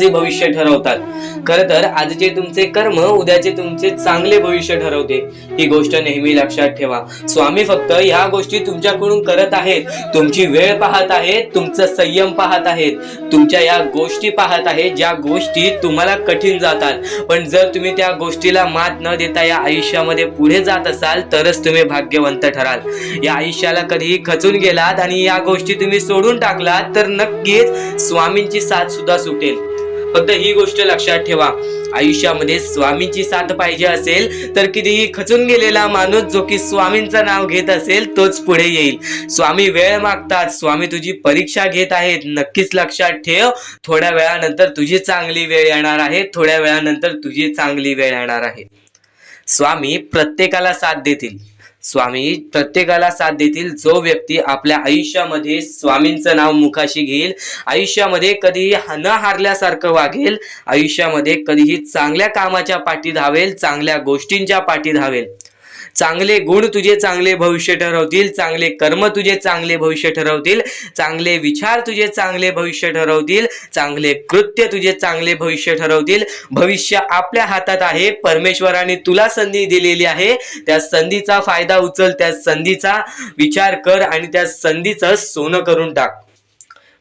Speaker 1: ते भविष्य ठरवतात। खर तर आजचे तुमचे कर्म उद्याचे तुमचे चांगले भविष्य ठरवते, ही गोष्ट नेहमी लक्षात ठेवा। स्वामी फक्त ह्या गोष्टी तुमच्याकडून करत आहेत, तुमची वेळ पाहत आहेत, तुमचा संयम पाहत आहेत, तुमच्या या गोष्टी पाहत आहेत, ज्या गोष्टी तुम्हाला कठीण जातात। पण जर तुम्ही त्या गोष्टीला मात न देता या आयुष्यामध्ये पुढे जात असाल तरच तुम्ही भाग्यवंत ठराल। या आयुष्याला कधीही खचून गेलात आणि या गोष्टी तुम्ही सोडून टाकलात तर नक्कीच स्वामींची साथ सुद्धा सुटेल। फक्त ही गोष्ट लक्षात ठेवा, आयुष्यामध्ये स्वामींची साथ पाहिजे असेल तर कितीही खचून गेलेला माणूस जो की स्वामींचं नाव घेत असेल तोच पुढे येईल। स्वामी वेळ मागतात, स्वामी तुझी परीक्षा घेत आहेत। नक्कीच लक्षात ठेव, थोड्या वेळानंतर तुझी चांगली वेळ येणार आहे, थोड्या वेळानंतर तुझी चांगली वेळ येणार आहे। स्वामी प्रत्येकाला साथ देतील, स्वामी प्रत्येकाला साथ देतील। जो व्यक्ती आपल्या आयुष्यामध्ये स्वामींचं नाव मुखाशी घेईल, आयुष्यामध्ये कधीही न हारल्यासारखं वागेल, आयुष्यामध्ये कधीही चांगल्या कामाच्या पाठी धावेल, चांगल्या गोष्टींच्या पाठी धावेल। चांगले गुण तुझे चांगले भविष्य ठरवतील, चांगले कर्म तुझे चांगले भविष्य ठरवतील, चांगले विचार तुझे चांगले भविष्य ठरवतील, चांगले कृत्य तुझे चांगले भविष्य ठरवतील। भविष्य आपल्या हातात आहे, परमेश्वराने तुला संधी दिलेली आहे, त्या संधीचा फायदा उचल, त्या संधीचा विचार कर आणि त्या संधीचं सोनं करून टाक।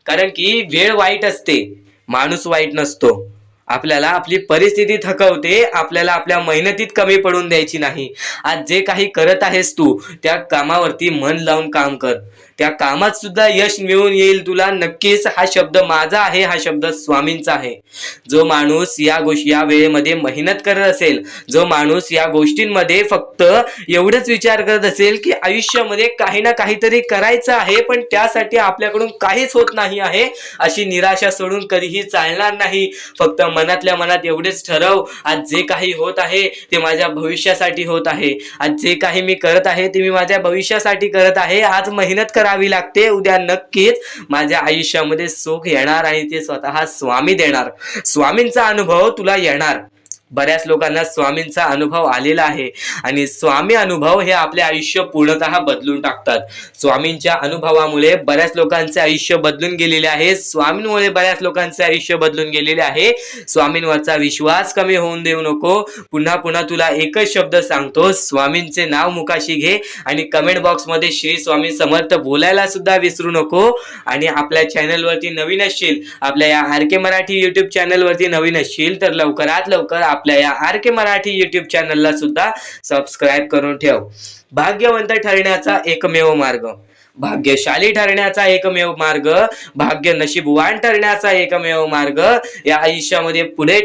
Speaker 1: कारण की वेळ वाईट असते, माणूस वाईट नसतो। आपल्याला आपली परिस्थिती थकवते, आपल्याला आपल्या मेहनतीत कमी पडून द्यायची नाही। आज जे काही करत आहेस तू, त्या कामावरती मन लावून काम कर, त्या कामात सुद्धा यश मिळून येईल तुला। नक्कीच हा शब्द माझा आहे, हा शब्द स्वामींचा आहे। जो माणूस या वेळेमध्ये मेहनत करत असेल, जो माणूस या गोष्टींमध्ये फक्त एवढंच विचार करत असेल की आयुष्यामध्ये काही ना काहीतरी करायचं आहे पण त्यासाठी आपल्याकडून काहीच होत नाही आहे, अशी निराशा सोडून कधीही चालणार नाही। फक्त मनातल्या मनात एवढेच ठरव, आज जे काही होत आहे ते माझ्या भविष्यासाठी होत आहे, आज जे काही मी करत आहे ते मी माझ्या भविष्यासाठी करत आहे। आज मेहनत करावी लागते, उद्या नक्कीच माझ्या आयुष्यामध्ये सुख येणार आणि ते स्वतः स्वामी देणार। स्वामींचा अनुभव तुला येणार। बऱ्याच लोकांना स्वामींचा अनुभव आलेला आहे आणि स्वामी अनुभव हे आपले आयुष्य पूर्णतः बदलून टाकतात। स्वामींच्या अनुभवामुळे बऱ्याच लोकांचे आयुष्य बदलून गेलेले आहे, स्वामींमुळे बऱ्याच लोकांचे आयुष्य बदलून गेलेले आहे। स्वामींवरचा विश्वास कमी होऊन देऊ नको। पुन्हा पुन्हा तुला एकच शब्द सांगतो, स्वामींचे नाव मुखाशी घे आणि कमेंट बॉक्स मध्ये श्री स्वामी समर्थ बोलायला सुद्धा विसरू नको। आणि आपल्या चॅनलवरती नवीन असशील, आपल्या या आर के मराठी युट्यूब चॅनलवरती नवीन असशील तर लवकरात लवकर आपल्या या आर के मराठी युट्यूब चॅनलला सुद्धा सबस्क्राइब करून ठेव। भाग्यवंत ठरण्याचा एकमेव मार्ग, भाग्यशाली ठरण्याचा एकमेव मार्ग, भाग्य नशीबवान ठरण्याचा एकमेव मार्ग या आयुष्यामध्ये पुढे